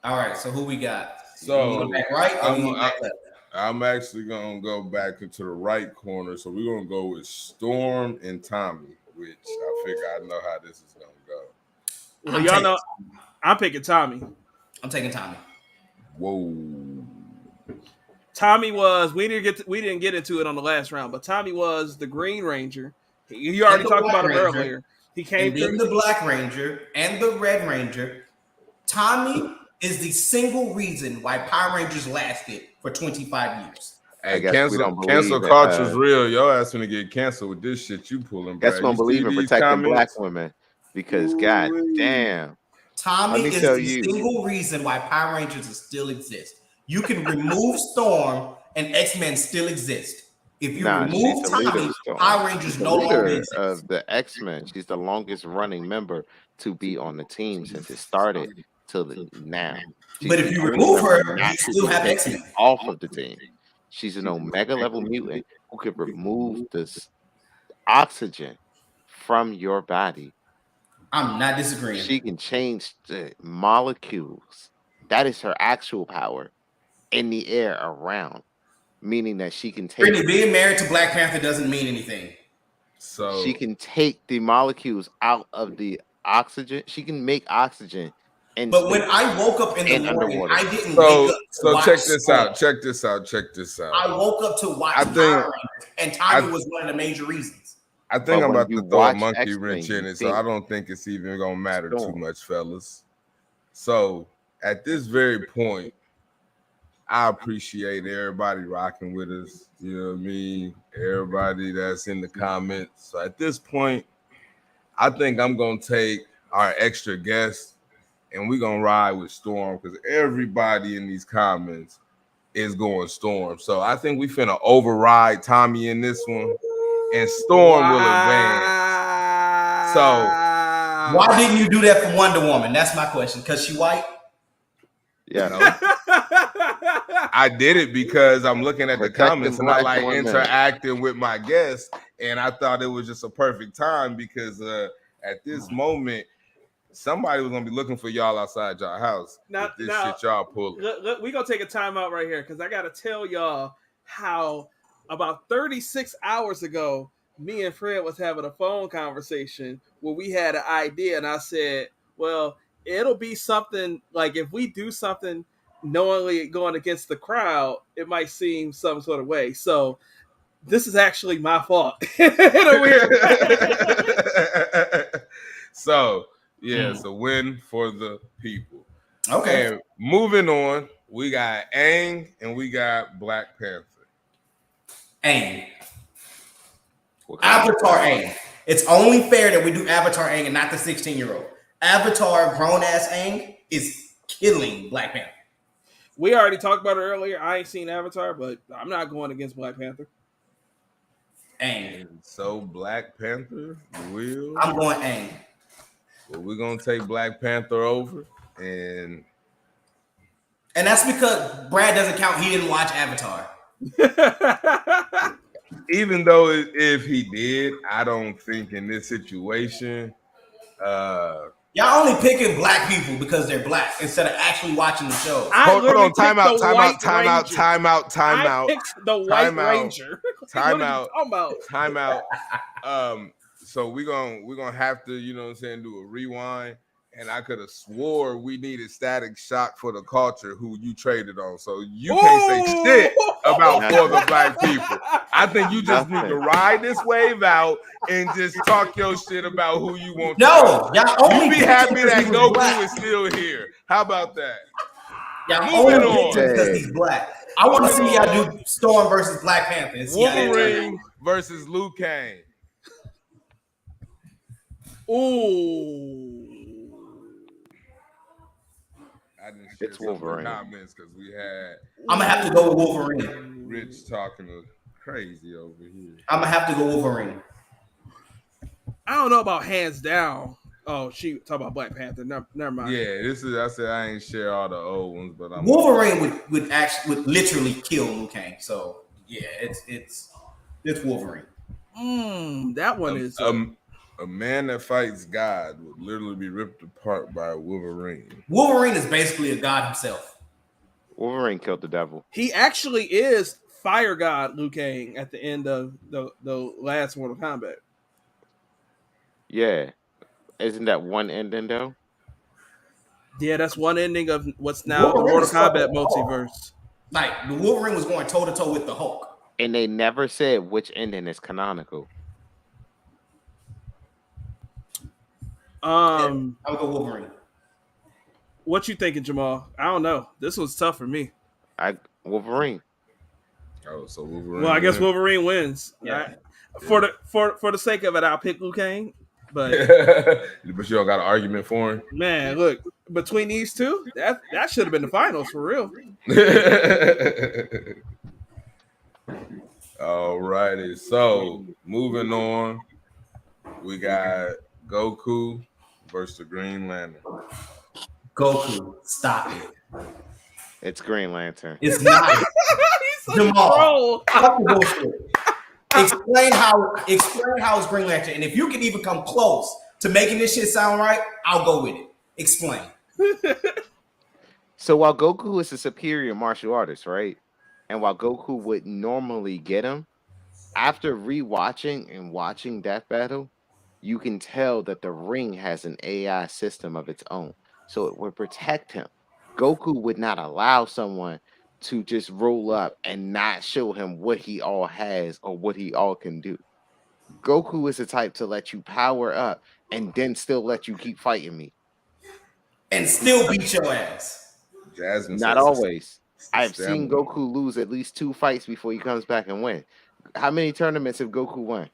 All right, so who we got? So back right or back left? I'm actually gonna go back into the right corner. So we're gonna go with Storm and Tommy, which I figure I know how this is gonna go. Well, y'all know I'm picking Tommy. I'm taking Tommy. Whoa. Tommy was we didn't get into it on the last round, but Tommy was the Green Ranger. You already talked about it earlier. He came through the Black Ranger and the Red Ranger. Tommy is the single reason why Power Rangers lasted for 25 years. Hey, cancel culture's real. Your ass gonna get canceled with this shit you pulling. That's gonna believe in protecting black women because god damn. Tommy is the single reason why Power Rangers still exist. You can remove Storm and X-Men still exist. If you remove Tommy, Power Rangers no longer exist. Of the X-Men, she's the longest running member to be on the team since it started till now. But if you remove her, you still have X-Men off of the team. She's an Omega level mutant who could remove this oxygen from your body. I'm not disagreeing. She can change the molecules. That is her actual power in the air around, meaning that she can take. Brittany, being married to Black Panther doesn't mean anything. So she can take the molecules out of the oxygen. She can make oxygen. But when I woke up in the morning, I didn't wake up. So check this out. Check this out. I woke up to watch Power Rangers, and Tommy was one of the major reasons. I think I'm about to throw a monkey wrench in it, so I don't think it's even gonna matter too much, fellas. So at this very point, I appreciate everybody rocking with us. You know what I mean? Everybody that's in the comments. So at this point, I think I'm gonna take our extra guest and we're gonna ride with Storm because everybody in these comments is going Storm. So I think we finna override Tommy in this one, and Storm will advance. So why didn't you do that for Wonder Woman? That's my question. Because she white? Yeah. No. I did it because I'm looking at the comments and I like interacting with my guests, and I thought it was just a perfect time because at this moment, somebody was gonna be looking for y'all outside y'all house. Now, this shit y'all pulling. We're gonna take a time out right here because I gotta tell y'all how about 36 hours ago, me and Fred was having a phone conversation where we had an idea, and I said, well, it'll be something like if we do something knowingly going against the crowd, it might seem some sort of way. So this is actually my fault. In a weird So yeah, it's a win for the people. Okay. And moving on, we got Aang and we got Black Panther. Aang. Avatar Aang. It's only fair that we do Avatar Aang and not the 16-year-old. Avatar grown ass Aang is killing Black Panther. We already talked about it earlier. I ain't seen Avatar, but I'm not going against Black Panther. Aang. So Black Panther will. I'm going Aang. Well, we're gonna take Black Panther over, and that's because Brad doesn't count. He didn't watch Avatar. Even though if he did, I don't think in this situation. Y'all only picking black people because they're black instead of actually watching the show. Hold on, time out. I picked the White Ranger. Time out. So we're gonna have to, you know what I'm saying, do a rewind. And I could have swore we needed Static Shock for the culture, who you traded on. So you can't say shit about for the black people. I think you just need to ride this wave out and just talk your shit about who you want. No, y'all only you be happy that Goku is still here. How about that? Y'all only because he's black. I want to see y'all do Storm versus Black Panther. Wolverine versus Liu Kang. Ooh. I didn't share It's Wolverine. Comments because we had. I'm gonna have to go with Wolverine. Rich talking crazy over here. I'm gonna have to go Wolverine. I don't know about hands down. Oh, she talk about Black Panther. Never mind. Yeah, this is. I said I ain't share all the old ones, but I'm Wolverine would literally kill Liu Kang. So yeah, it's Wolverine. That one is. A man that fights God would literally be ripped apart by Wolverine. Wolverine is basically a god himself. Wolverine killed the devil. He actually is Fire God Liu Kang at the end of the last Mortal Kombat. Yeah. Isn't that one ending though? Yeah, that's one ending of what's now the Mortal Kombat multiverse. Like the Wolverine was going toe to toe with the Hulk. And they never said which ending is canonical. I would go Wolverine. What you thinking, Jamal? I don't know. This was tough for me. Wolverine. Oh, so Wolverine. Well, I guess Wolverine wins. Yeah. For the sake of it, I'll pick Liu Kang. But but you don't got an argument for him. Man, look, between these two, that should have been the finals for real. All righty. So moving on, we got Goku versus the Green Lantern. Goku, stop it. It's Green Lantern. It's not. Jamal, stop the bullshit. Explain how it's Green Lantern, and if you can even come close to making this shit sound right, I'll go with it. Explain. So while Goku is a superior martial artist, right? And while Goku would normally get him, after rewatching and watching that battle, you can tell that the ring has an AI system of its own. So it would protect him. Goku would not allow someone to just roll up and not show him what he all has or what he all can do. Goku is the type to let you power up and then still let you keep fighting me. And still beat your ass. Jasmine Not always. I've seen Goku lose at least 2 fights before he comes back and win. How many tournaments have Goku won?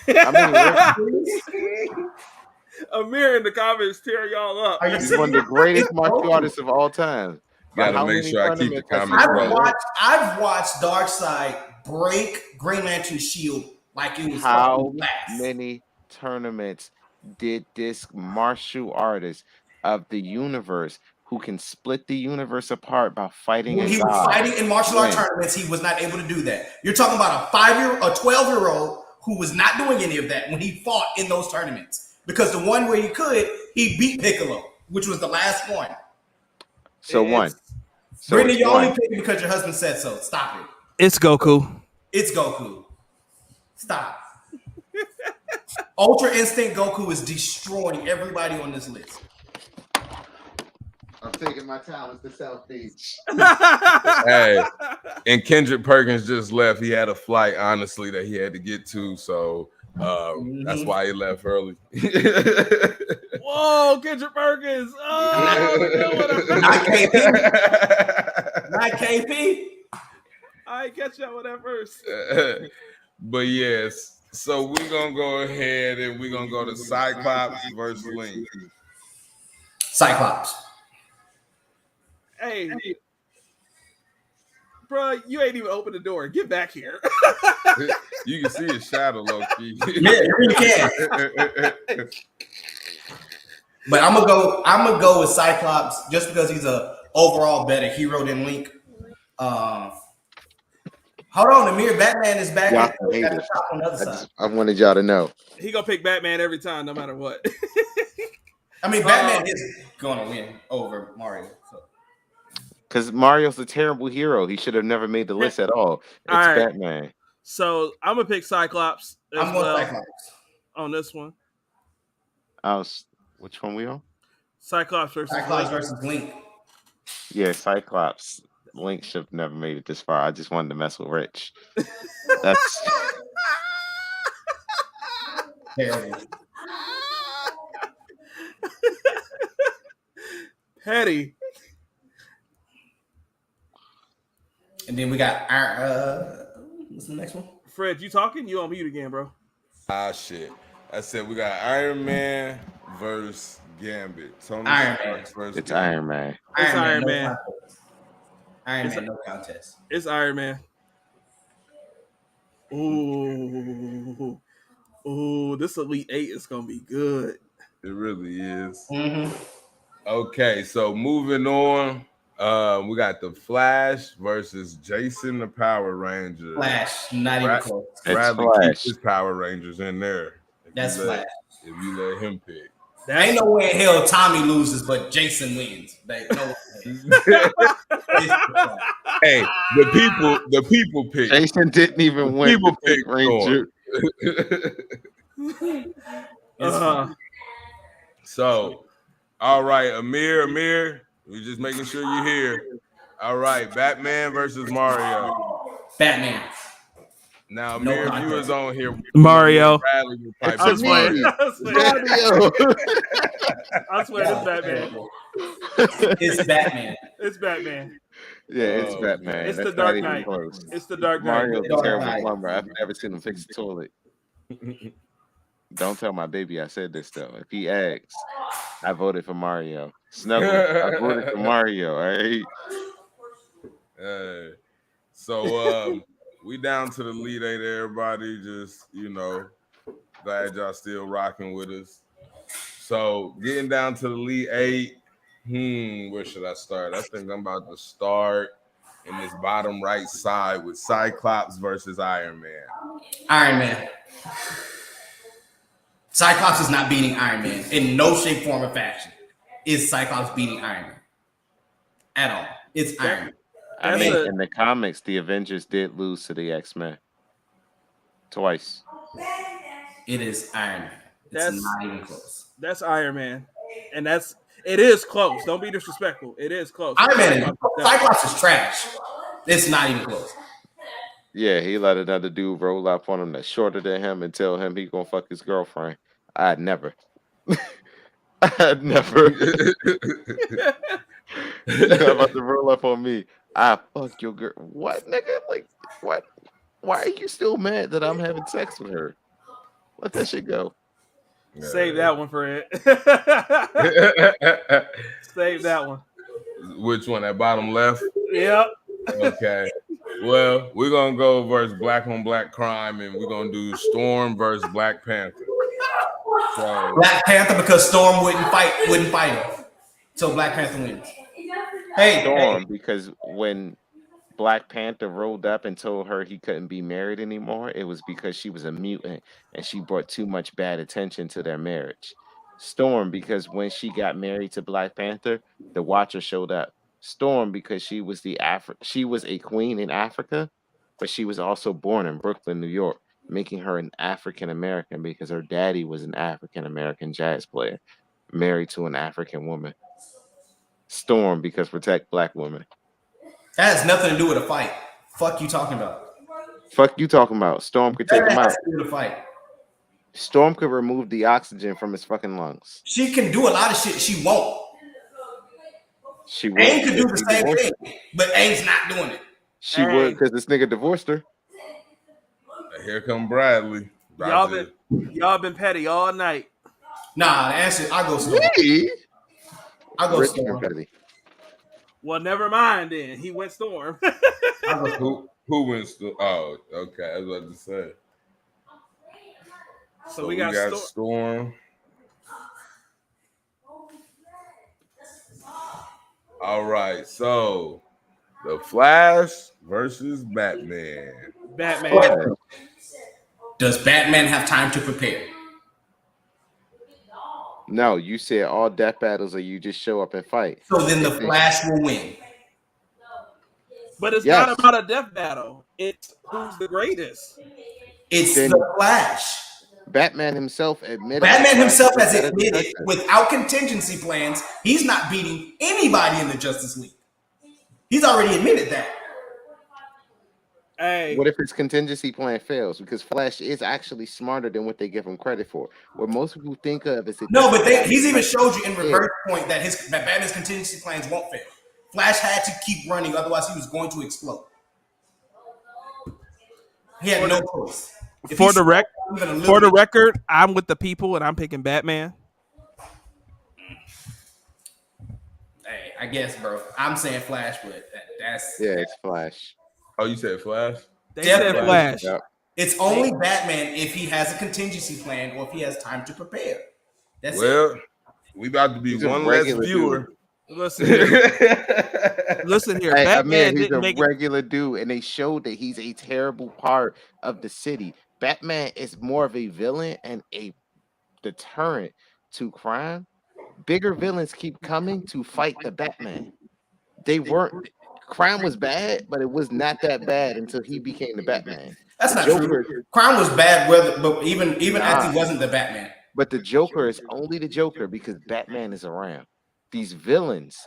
How many Amir in the comments tear y'all up. He's one of the greatest martial artists of all time. Gotta make sure I keep the comments right. I've watched Darkseid break Green Lantern's shield like it was how many tournaments did this martial artist of the universe who can split the universe apart by fighting when he was fighting in martial art tournaments, he was not able to do that. You're talking about a 12-year-old who was not doing any of that when he fought in those tournaments. Because the one where he could, he beat Piccolo, which was the last one. So Brittany, you only picked it because your husband said so. Stop it. It's Goku. It's Goku. Stop. Ultra Instinct Goku is destroying everybody on this list. I'm taking my talents to South Beach. Hey, and Kendrick Perkins just left. He had a flight, honestly, that he had to get to. So that's why he left early. Whoa, Kendrick Perkins. Oh, not KP. Not KP. I catch up with that first. But yes, So we're gonna go ahead and we're gonna go to Cyclops versus Link. Cyclops. Hey, bro, you ain't even opened the door. Get back here. You can see his shadow, low key. Yeah, you can. But I'm gonna go with Cyclops just because he's a overall better hero than Link. Hold on, Amir, Batman is back at the top on the other side. I wanted y'all to know. He gonna pick Batman every time, no matter what. I mean, Batman is gonna win over Mario. Because Mario's a terrible hero. He should have never made the list at all. It's Batman. So I'm gonna pick Cyclops. I'm going Cyclops on this one. Which one we on? Cyclops versus Link. Yeah, Cyclops. Link should have never made it this far. I just wanted to mess with Rich. That's terrible. Petty. And then we got what's the next one? Fred, you talking? You on mute again, bro? Shit. I said we got Iron Man versus Gambit. Tony Iron Stark versus it's Iron Man. It's Iron Man. Iron Man, no contest. It's Iron Man. Ooh, this Elite 8 is gonna be good. It really is. Mm-hmm. Okay, so moving on. We got the Flash versus Jason the Power Ranger. Flash, not even close. Bradley keeps his Power Rangers in there. That's Flash. If you let him pick. There ain't no way in hell Tommy loses, but Jason wins. Hey, the people pick. Jason didn't even win. People pick Ranger. So, all right, Amir, we're just making sure you're here. All right, Batman versus Mario. Batman. Now, Amir, if you was on here, Mario. I swear it's Batman. It's Batman. It's Batman. Yeah, it's Batman. It's the Dark Knight. It's the Dark Knight. Mario's a terrible plumber. I've never seen him fix the toilet. Don't tell my baby I said this though. If he asks, I voted for Mario. Snuggle, I voted for Mario. All right. So we down to the lead 8, everybody. Just glad y'all still rocking with us. So getting down to the lead 8. Where should I start? I think I'm about to start in this bottom right side with Cyclops versus Iron Man. Iron Man. Cyclops is not beating Iron Man in no shape, form, or fashion. Is Cyclops beating Iron Man? At all. It's Iron Man. I mean, in the comics, the Avengers did lose to the X-Men. Twice. It is Iron Man. It's not even close. That's Iron Man. And it is close. Don't be disrespectful. It is close. Iron Man. Cyclops is trash. It's not even close. Yeah, he let another dude roll up on him that's shorter than him and tell him he gonna fuck his girlfriend. I'd never. I'd never. You're about to roll up on me. I fuck your girl. What, nigga? Like, what? Why are you still mad that I'm having sex with her? Let that shit go. Save that one for it. Save that one. Which one? That bottom left? Yep. Okay. Well, we're gonna go versus black on black crime, and we're gonna do Storm versus Black Panther. So, Black Panther, because Storm wouldn't fight him. So Black Panther wins. Hey, Storm, because when Black Panther rolled up and told her he couldn't be married anymore, it was because she was a mutant and she brought too much bad attention to their marriage. Storm, because when she got married to Black Panther, the Watcher showed up. Storm, because she was she was a queen in Africa, but she was also born in Brooklyn, New York, making her an African American because her daddy was an African American jazz player, married to an African woman. Storm, because protect black women. That has nothing to do with a fight. Fuck you talking about. Fuck you talking about. Storm could take him out. To do with a fight. Storm could remove the oxygen from his fucking lungs. She can do a lot of shit. She won't. She would. Aang could do the same thing, but Aang's not doing it. She would because this nigga divorced her. here come Bradley. Y'all been petty all night. Nah, the answer, I go Storm. I go Storm. Well, never mind then. He went Storm. Who went Storm? Oh, okay. I was about to say. So we got Storm. All right, so the Flash versus Batman. Batman. Does Batman have time to prepare? No, you said all death battles, or you just show up and fight. So then the Flash will win. But it's not about a death battle. It's who's the greatest. It's the Flash. Batman himself admitted. Batman himself has admitted, without contingency plans, he's not beating anybody in the Justice League. He's already admitted that. Hey. What if his contingency plan fails? Because Flash is actually smarter than what they give him credit for. What most people think of is he's even showed you in reverse point that Batman's contingency plans won't fail. Flash had to keep running, otherwise he was going to explode. He had no choice. For the record, I'm with the people and I'm picking Batman. Hey, I guess, bro. I'm saying Flash, but that's it's Flash. Oh, you said Flash? They said Flash. Yep. It's only Batman if he has a contingency plan or if he has time to prepare. That's it. We about to be one less viewer. Listen here. Hey, Batman he's a regular dude, and they showed that he's a terrible part of the city. Batman is more of a villain and a deterrent to crime. Bigger villains keep coming to fight the Batman. Crime was bad, but it was not that bad until he became the Batman. That's not true. Crime was bad, but even as he wasn't the Batman. But the Joker is only the Joker because Batman is around. These villains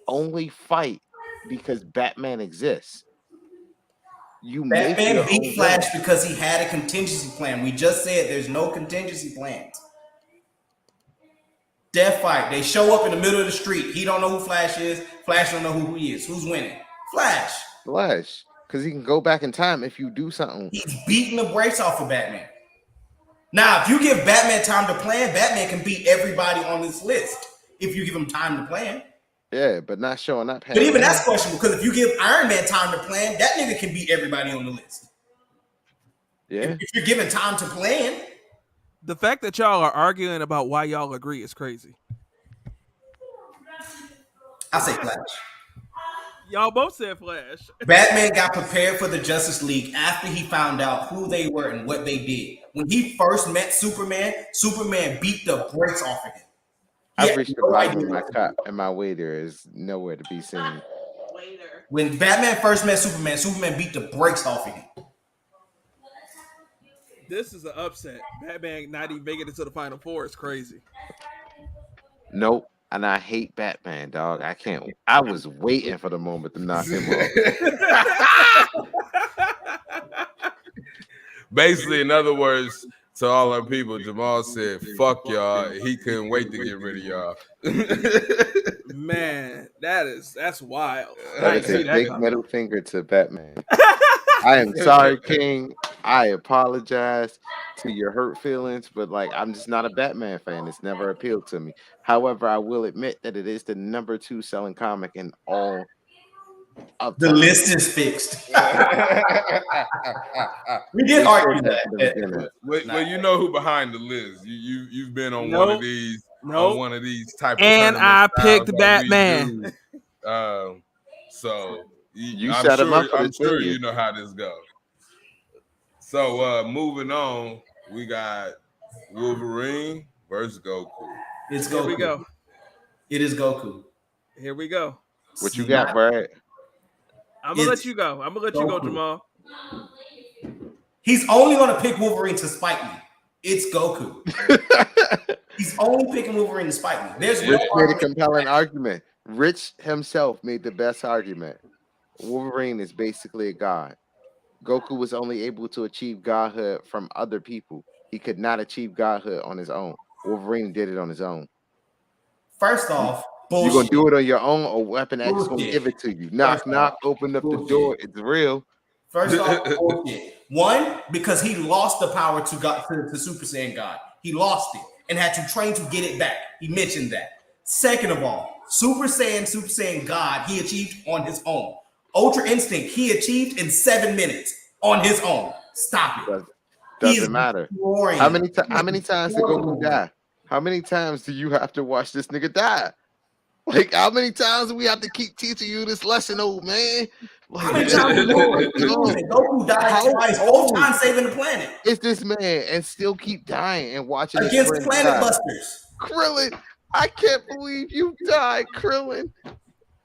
only fight because Batman exists. Batman beat Flash because he had a contingency plan. We just said there's no contingency plans. Death fight. They show up in the middle of the street. He don't know who Flash is. Flash don't know who he is. Who's winning? Flash. Because he can go back in time if you do something. He's beating the brakes off of Batman. Now, if you give Batman time to plan, Batman can beat everybody on this list. If you give him time to plan. Yeah, but not showing up. But even that's questionable, because if you give Iron Man time to plan, that nigga can beat everybody on the list. Yeah. If you're giving time to plan. The fact that y'all are arguing about why y'all agree is crazy. I say Flash. Y'all both said Flash. Batman got prepared for the Justice League after he found out who they were and what they did. When he first met Superman, Superman beat the brakes off of him. I've reached the bottom of my cup, and my waiter is nowhere to be seen. When Batman first met Superman, Superman beat the brakes off of him. This is an upset. Batman not even making it to the Final Four is crazy. Nope. And I hate Batman, dog. I can't. I was waiting for the moment to knock him off. Basically, in other words, to all our people, Jamal said, "Fuck y'all." He couldn't wait to get rid of y'all. Man, that's wild. That is a big middle finger to Batman. I am sorry, King. I apologize to your hurt feelings, but I'm just not a Batman fan. It's never appealed to me. However, I will admit that it is the number 2 selling comic in all of the list is fixed. We did argue that. Well, you know who behind the list. You've been on one of these. On one of these type of and I picked Batman. So you set him up. I'm sure you know how this goes. So moving on, we got Wolverine versus Goku. It's Goku. Here we go. It is Goku. Here we go. What you got, Brad? I'm gonna let you go. I'm gonna let you go, Jamal. He's only gonna pick Wolverine to spite me. It's Goku. He's only picking Wolverine to spite me. There's Rich made a compelling argument. Rich himself made the best argument. Wolverine is basically a god. Goku was only able to achieve godhood from other people. He could not achieve godhood on his own. Wolverine did it on his own. First off, you're going to do it on your own, or Weapon X going to give it to you. Knock, knock, open up the door. It's real. First off, bullshit. One, because he lost the power to God to Super Saiyan God. He lost it and had to train to get it back. He mentioned that. Second of all, Super Saiyan God, he achieved on his own. Ultra Instinct, he achieved in 7 minutes on his own. Stop it. Doesn't matter. Boring. How many times did Goku die? How many times do you have to watch this nigga die? Like, how many times do we have to keep teaching you this lesson, old man? Like, how many times Goku died twice, both times saving the planet. It's this man and still keep dying and watching against Planet Busters. Krillin, I can't believe you died, Krillin.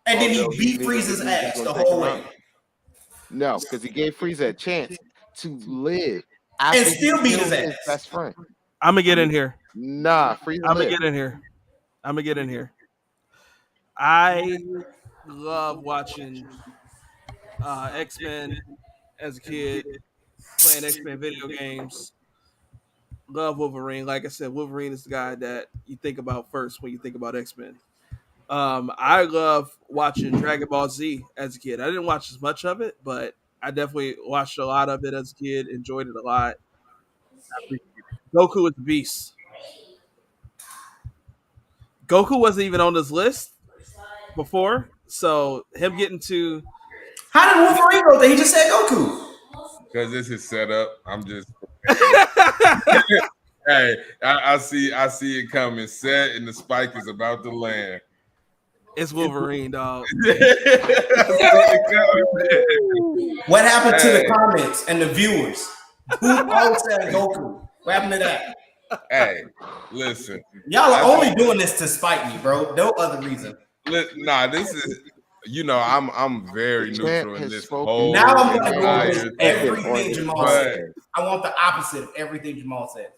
And then he beat Frieza's ass the whole way. No, because he gave Frieza a chance to live and still beat his ass. Best friend. I'm gonna get in here. Nah, Frieza. I'm gonna get in here. I love watching X-Men as a kid, playing X-Men video games. Love Wolverine. Like I said, Wolverine is the guy that you think about first when you think about X-Men. I love watching Dragon Ball Z as a kid. I didn't watch as much of it, but I definitely watched a lot of it as a kid, enjoyed it a lot. Goku is the beast. Goku wasn't even on this list before, so him getting to... How did Wolverine go there? He just said Goku. Because this is set up. I'm just... Hey, I see it coming set, and the spike is about to land. It's Wolverine, dog. What happened to the comments and the viewers? Who all said Goku? What happened to that? Hey, listen. Y'all are only doing this to spite me, bro. No other reason. Nah, this is... I'm very neutral in this whole. Now I'm going to go against everything Jamal said. I want the opposite of everything Jamal said.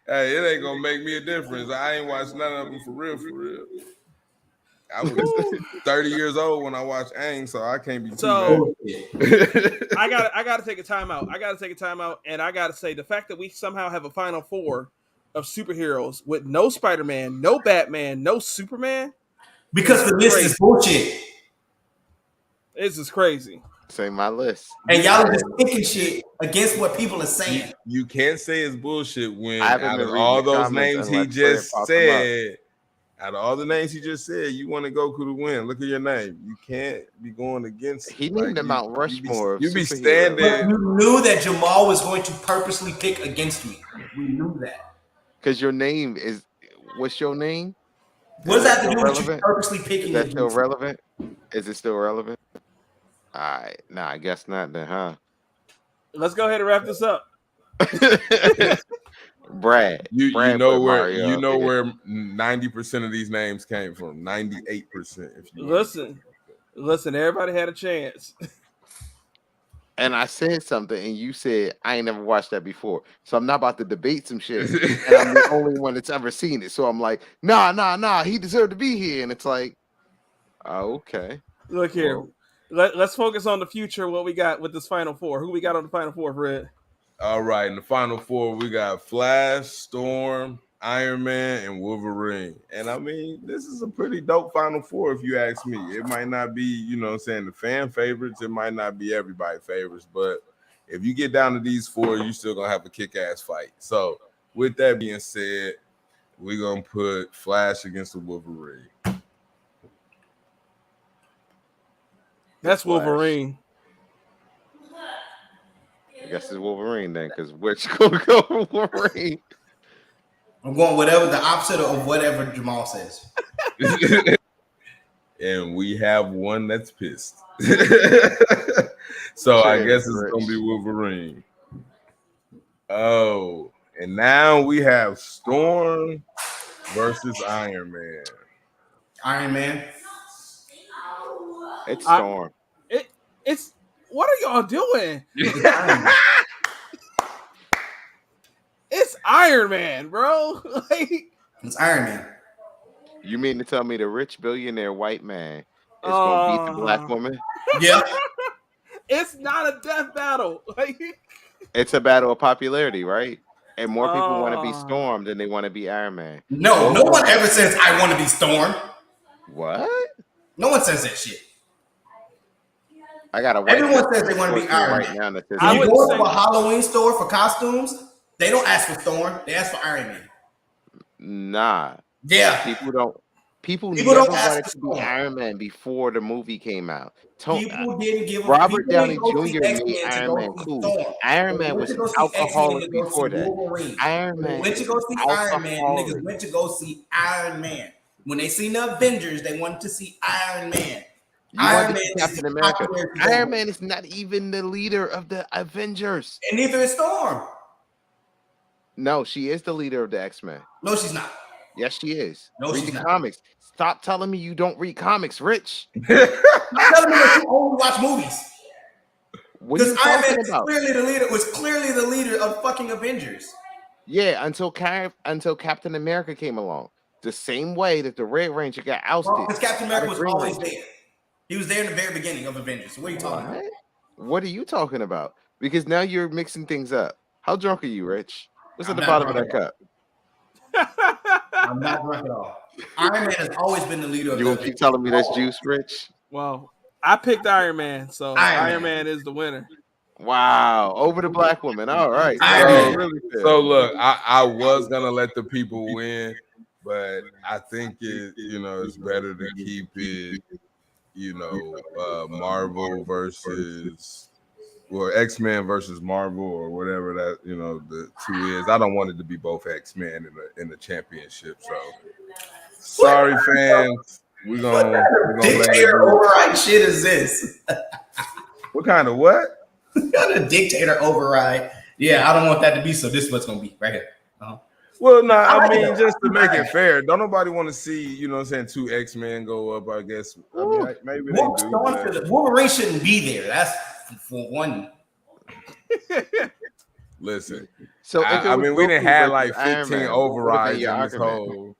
Hey, it ain't gonna make me a difference. I ain't watched none of them for real. I was 30 years old when I watched Aang, so I can't be too bad. I gotta take a timeout. And I gotta say the fact that we somehow have a final four of superheroes with no Spider-Man, no Batman, no Superman. Because the list is bullshit. This is crazy. Say my list. And y'all are just picking shit against what people are saying. You can't say it's bullshit when out of all those names he just said, out of all the names he just said, you want to Goku to win. Look at your name. You can't be going against. He named him Mount Rushmore. You be standing. But you knew that Jamal was going to purposely pick against me. We knew that. Because your name is, what's your name? What does that have to do with you purposely picking? Is that still relevant? Is it still relevant? All right. Nah, I guess not then, huh? Let's go ahead and wrap this up. Brad. You know where 90% of these names came from. 98%. If you listen, everybody had a chance. And I said something, and you said, I ain't never watched that before. So I'm not about to debate some shit. And I'm the only one that's ever seen it. So I'm like, nah, he deserved to be here. And it's like, oh, okay. Look here. Let's focus on the future, what we got with this Final Four. Who we got on the Final Four, Fred? All right, in the Final Four, we got Flash, Storm, Iron Man, and Wolverine. And I mean, this is a pretty dope Final Four, if you ask me. It might not be, the fan favorites. It might not be everybody's favorites. But if you get down to these four, you're still going to have a kick-ass fight. So with that being said, we're going to put Flash against the Wolverine. That's Wolverine. I guess it's Wolverine then, because which gonna go for Wolverine? I'm going whatever the opposite of whatever Jamal says. And we have one that's pissed. So I guess it's gonna be Wolverine. Oh, and now we have Storm versus Iron Man. Iron Man. It's Storm. It's what are y'all doing? It's Iron Man, bro. It's Iron Man. You mean to tell me the rich billionaire white man is gonna beat the black woman? Yeah. It's not a death battle. It's a battle of popularity, right? And more people want to be Storm than they want to be Iron Man. No one ever says I want to be Storm. What? No one says that shit. I got a Everyone says they want to be Iron right Man. now. That says When you go to a Halloween store for costumes, they don't ask for Storm. They ask for Iron Man. Nah. Yeah. People never don't ask wanted for to be Storm. Iron Man before the movie came out. People didn't give a Robert Downey people Jr. didn't go see made X-Men Iron to Man go see cool. Storm. Iron Man was Went to go see X-Men alcoholic to go before see that. Wolverine. Iron Man Went to go see Iron Man. Niggas went to go see Iron Man. When they seen the Avengers, they wanted to see Iron Man. Iron Man is Captain America. Iron Man is not even the leader of the Avengers. And neither is Storm. No, she is the leader of the X-Men. No, she's not. Yes, she is. No, read she's the not. comics. Stop telling me you don't read comics, Rich. Stop telling me that you only watch movies. Because Iron Man was clearly the leader of fucking Avengers. Yeah, until Captain America came along. The same way that the Red Ranger got ousted. Because Captain America was always there. He was there in the very beginning of Avengers. So what are you talking about? What are you talking about? Because now you're mixing things up. How drunk are you, Rich? What's at the bottom of that cup? I'm not drunk at all. Iron Man has always been the leader of You gonna keep telling me that's juice, Rich? Well, I picked Iron Man, so Iron Man is the winner. Wow, over the black woman. All right. So look, I was gonna let the people win, but I think it's better to keep it, Marvel versus X-Men versus Marvel or whatever that the two is. I don't want it to be both X-Men in the championship. So sorry, fans. We're gonna dictator override shit is this? What kind of what? What kind of dictator override? Yeah, I don't want that to be. So this is what's gonna be right here. Well, no, I mean, just to make it fair, don't nobody want to see, two X-Men go up, I guess. I mean, maybe they do. Wolverine shouldn't be there. That's for one. Listen, so I mean, we didn't have like 15 overrides in this whole.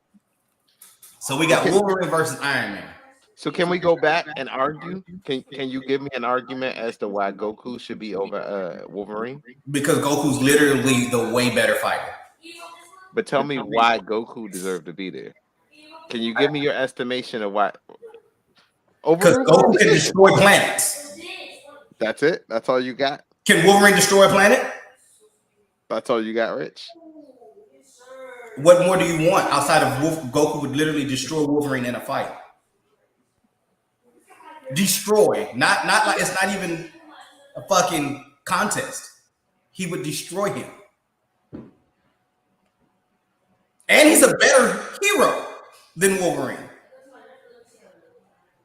So we got Wolverine versus Iron Man. So can we go back and argue? Can you give me an argument as to why Goku should be over Wolverine? Because Goku's literally the way better fighter. But tell me why Goku deserved to be there. Can you give me your estimation of why? Because Goku can destroy planets. That's it? That's all you got? Can Wolverine destroy a planet? That's all you got, Rich? What more do you want outside of Goku would literally destroy Wolverine in a fight? Destroy. Not like it's not even a fucking contest. He would destroy him. And he's a better hero than Wolverine.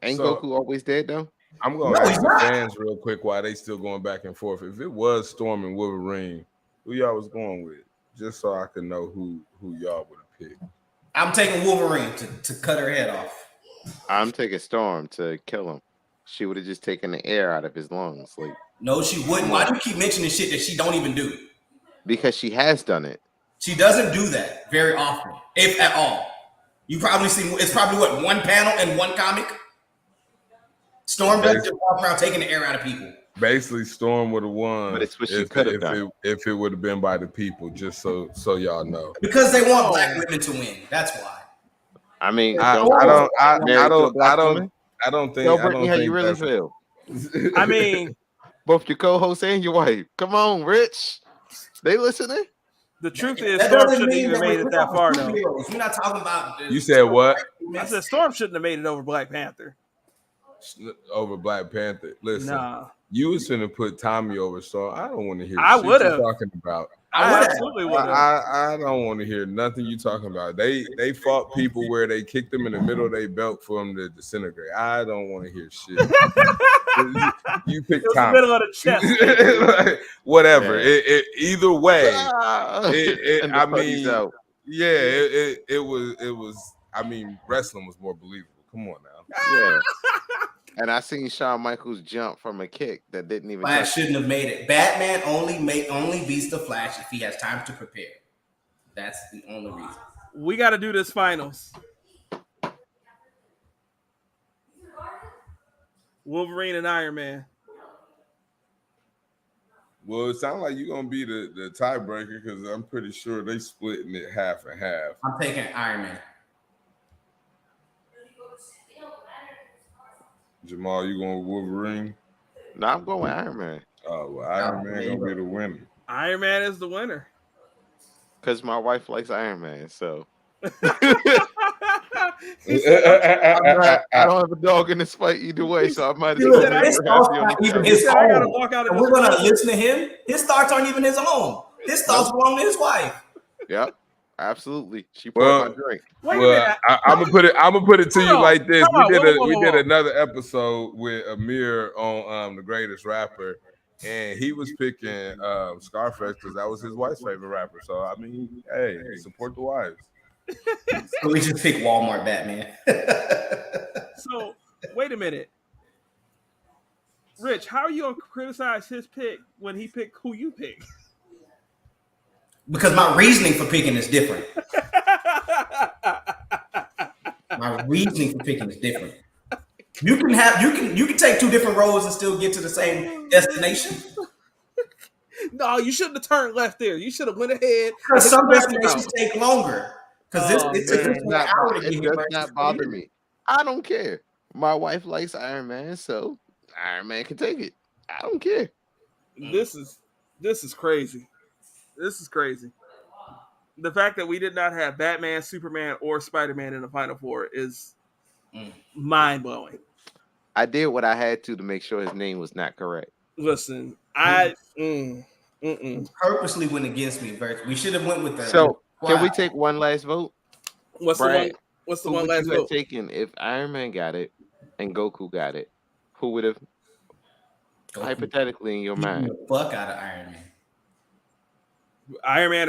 Ain't Goku always dead though? I'm gonna ask the fans real quick why they still going back and forth. If it was Storm and Wolverine, who y'all was going with? Just so I can know who y'all would have picked. I'm taking Wolverine to cut her head off. I'm taking Storm to kill him. She would have just taken the air out of his lungs. Like, no, she wouldn't. Why do you keep mentioning shit that she don't even do? Because she has done it. She doesn't do that very often, if at all. You probably see it's probably what, one panel and one comic. Storm doesn't just walk around taking the air out of people. Basically, Storm would have won. But it's what she could have done. If it would have been by the people, just so y'all know. Because they want black women to win. That's why. I mean, I don't think. Yo, Brittany, how you really feel? I mean, both your co-host and your wife. Come on, Rich. They listening? The truth is, Storm shouldn't even made it that far, though. You're not talking about. You said what? I said Storm shouldn't have made it over Black Panther. Over Black Panther. Listen, nah. You was finna put Tommy over, so I don't want to hear. I would have talking about. I absolutely would have. I don't want to hear nothing you talking about. They fought people where they kicked them in the middle of their belt for them to disintegrate. I don't want to hear shit. You pick Tommy. Middle of the chest. Whatever. Yeah. Either way. I mean, it was. I mean, wrestling was more believable. Come on now. Yeah. And I seen Shawn Michaels jump from a kick that didn't even. Flash shouldn't have made it. Batman only beats the Flash if he has time to prepare. That's the only reason. We got to do this finals. Wolverine and Iron Man. Well, it sounds like you're gonna be the tiebreaker because I'm pretty sure they splitting it half and half. I'm taking Iron Man. Jamal, you going with Wolverine? No, I'm going with Iron Man. Oh, well, Iron Man gonna be the winner. Iron Man is the winner. Because my wife likes Iron Man, so He said, I don't have a dog in this fight either way, so I might as He well said, make his her thoughts happy on aren't the even couch. his said, I gotta own. walk out of And this we're gonna room. listen to him. His thoughts aren't even his own. His thoughts belong to his wife. Yep, absolutely. She poured my drink. Wait a Well, minute. I'm gonna put it to you like this. Hold on. We did Whoa. another episode with Amir on the greatest rapper, and he was picking Scarface because that was his wife's favorite rapper. So I mean, hey, support the wives. So we just pick Walmart Batman. So wait a minute. Rich, how are you gonna criticize his pick when he picked who you pick? Because my reasoning for picking is different. My reasoning for picking is different. You can take two different roads and still get to the same destination. No, you shouldn't have turned left there. You should have went ahead. Because some destinations take longer. Because Oh, it took man. an hour to It get does here. not bother me. I don't care. My wife likes Iron Man, so Iron Man can take it. I don't care. This is crazy. This is crazy. The fact that we did not have Batman, Superman, or Spider-Man in the Final Four is mind blowing. I did what I had to make sure his name was not correct. Listen, Purposely went against me. We should have went with that. So can we take one last vote? What's Brad, the who one would last you have vote? taken if Iron Man got it and Goku got it? Who would have hypothetically in your mind? The fuck out of Iron Man Iron Man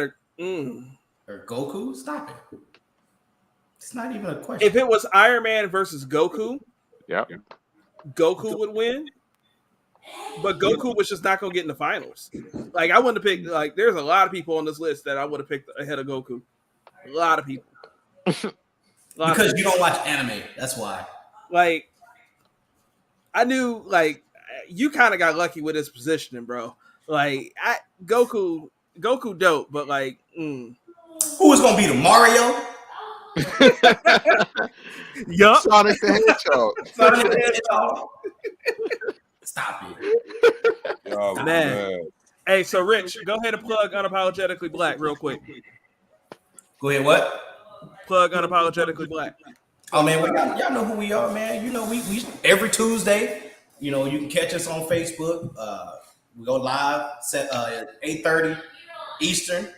or Goku? Stop it. It's not even a question. If it was Iron Man versus Goku, Yep. Goku would win. But Goku was just not gonna get in the finals. Like I wouldn't have picked. Like there's a lot of people on this list that I would have picked ahead of Goku. A lot of people. Because you don't watch anime. That's why. Like I knew. Like you kind of got lucky with his positioning, bro. Like Goku dope, but like. Who is gonna be the Mario? Yup. Sonic the Hedgehog. Sonic the Hedgehog. Stop it. Oh, man. Hey, so Rich, go ahead and plug Unapologetically Black real quick. Go ahead, what? Plug Unapologetically Black. Oh man, y'all know who we are, man. You know, we every Tuesday, you know, you can catch us on Facebook. We go live at 8:30 Eastern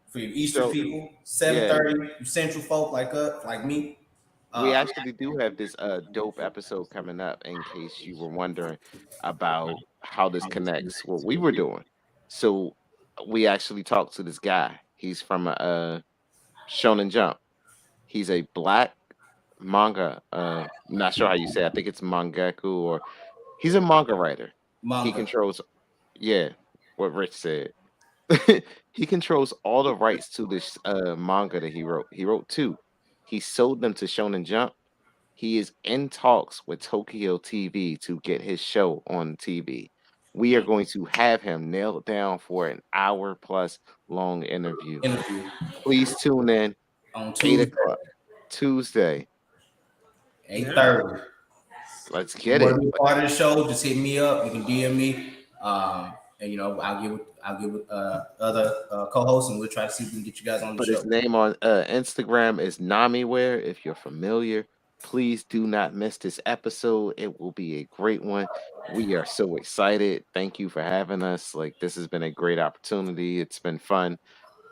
for you Eastern people, 7:30 Central folk like me. We actually do have this dope episode coming up in case you were wondering about how this connects what we were doing. So we actually talked to this guy. He's from Shonen Jump. He's a black manga. Not sure how you say it. I think it's mangaku or he's a manga writer. He controls what Rich said. He controls all the rights to this manga that he wrote. He wrote 2. He sold them to Shonen Jump. He is in talks with Tokyo TV to get his show on TV. We are going to have him nailed down for an hour plus long interview. Please tune in on 8 o'clock Tuesday. 8:30. Let's get it. Be part of the show, just hit me up. You can DM me. And you know, I'll get with other co-hosts, and we'll try to see if we can get you guys on the show. His name on Instagram is Namiware. If you're familiar, please do not miss this episode. It will be a great one. We are so excited. Thank you for having us. Like this has been a great opportunity. It's been fun.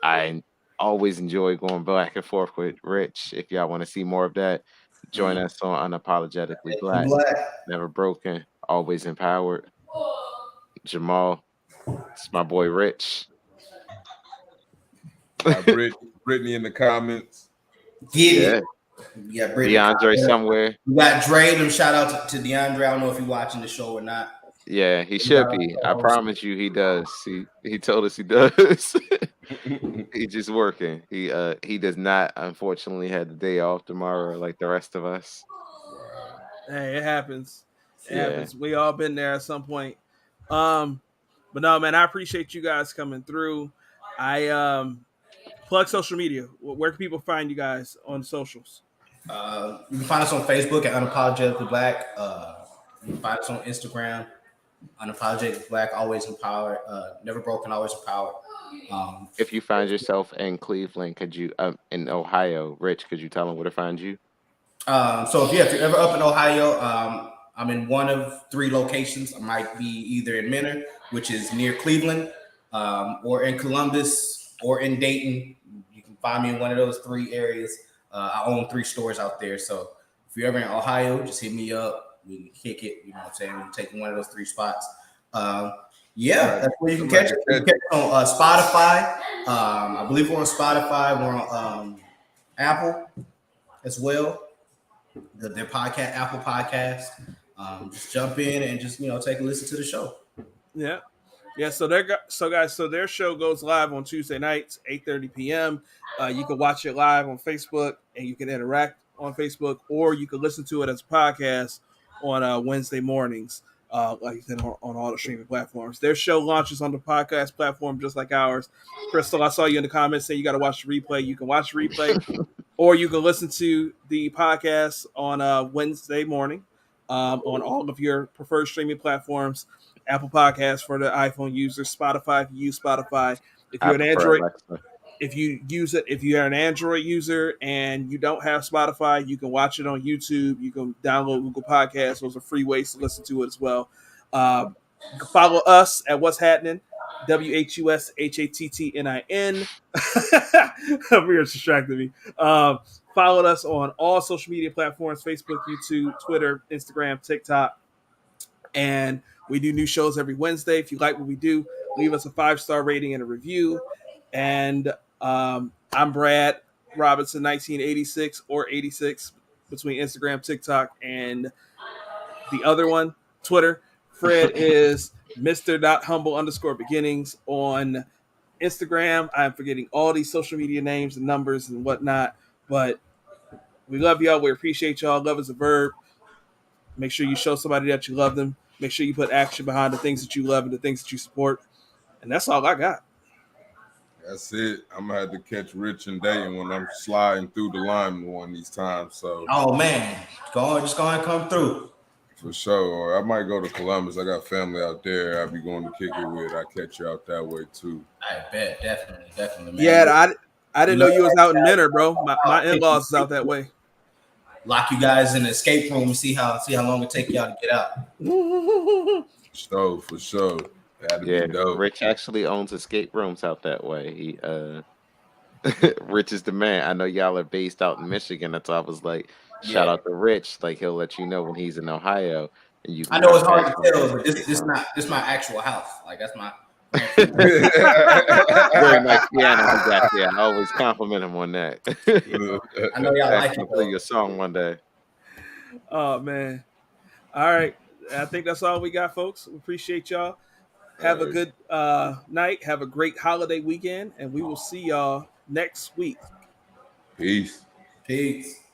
I always enjoy going back and forth with Rich. If y'all want to see more of that, join us on Unapologetically Black. Never broken, always empowered. Jamal. It's my boy Rich. Brittany in the comments. Get it. Yeah, DeAndre somewhere. We got Dre. Shout out to DeAndre. I don't know if he's watching the show or not. Yeah, he should be. I promise you, he does. He told us he does. He's just working. He does not, unfortunately, have the day off tomorrow like the rest of us. Hey, it happens. It happens. We all been there at some point. But no, man, I appreciate you guys coming through. I plug social media. Where can people find you guys on socials? You can find us on Facebook at Unapologetically Black. You can find us on Instagram, Unapologetically Black, always empowered, never broken, always empowered. If you find yourself in Cleveland, could you in Ohio, Rich, could you tell them where to find you? So if you're ever up in Ohio, I'm in one of 3 locations. I might be either in Menor, which is near Cleveland, or in Columbus, or in Dayton. You can find me in one of those 3 areas. I own 3 stores out there. So if you're ever in Ohio, just hit me up. We can kick it. You know what I'm saying? We can take one of those 3 spots. That's where you can catch it. You can catch it on Spotify. I believe we're on Spotify. We're on Apple as well. Their podcast, Apple Podcast. Just jump in and just take a listen to the show. Yeah. So their show goes live on Tuesday nights, 8:30 p.m. You can watch it live on Facebook, and you can interact on Facebook, or you can listen to it as a podcast on Wednesday mornings, like you said, on all the streaming platforms. Their show launches on the podcast platform just like ours. Crystal, I saw you in the comments saying you got to watch the replay. You can watch the replay, or you can listen to the podcast on Wednesday morning on all of your preferred streaming platforms. Apple Podcasts for the iPhone users, Spotify if you use Spotify. If you're an Android, if you're an Android user and you don't have Spotify, you can watch it on YouTube. You can download Google Podcasts. Those are free ways to listen to it as well. You can follow us at What's Happening, WHUSHATTNIN. We're distracting me. Follow us on all social media platforms: Facebook, YouTube, Twitter, Instagram, TikTok. And we do new shows every Wednesday. If you like what we do, leave us a 5-star rating and a review. And I'm Brad Robinson, 1986 or 86, between Instagram, TikTok, and the other one, Twitter. Fred is Mr.humble_beginnings on Instagram. I'm forgetting all these social media names and numbers and whatnot, but we love y'all. We appreciate y'all. Love is a verb. Make sure you show somebody that you love them. Make sure you put action behind the things that you love and the things that you support. And that's all I got. That's it. I'm gonna have to catch Rich and Dayton when I'm sliding through the line one of these times. So just go ahead and come through. For sure. Or I might go to Columbus. I got family out there. I'll be going to kick it with. I catch you out that way too. I bet, definitely, man. Yeah, I didn't know you was out in Menor, bro. My in-laws is out that way. Lock you guys in the escape room and see how long it take y'all to get out. For sure. That'd be dope. Rich actually owns escape rooms out that way. He Rich is the man. I know y'all are based out in Michigan. That's why I was like, shout out to Rich. Like he'll let you know when he's in Ohio. And you. I know it's hard to tell, but this my actual house. Like that's my. Very nice piano. Yeah, I always compliment him on that. I know y'all like it. Play your song one day. Oh man! All right, I think that's all we got, folks. We appreciate y'all. Have a good night. Have a great holiday weekend, and we will see y'all next week. Peace.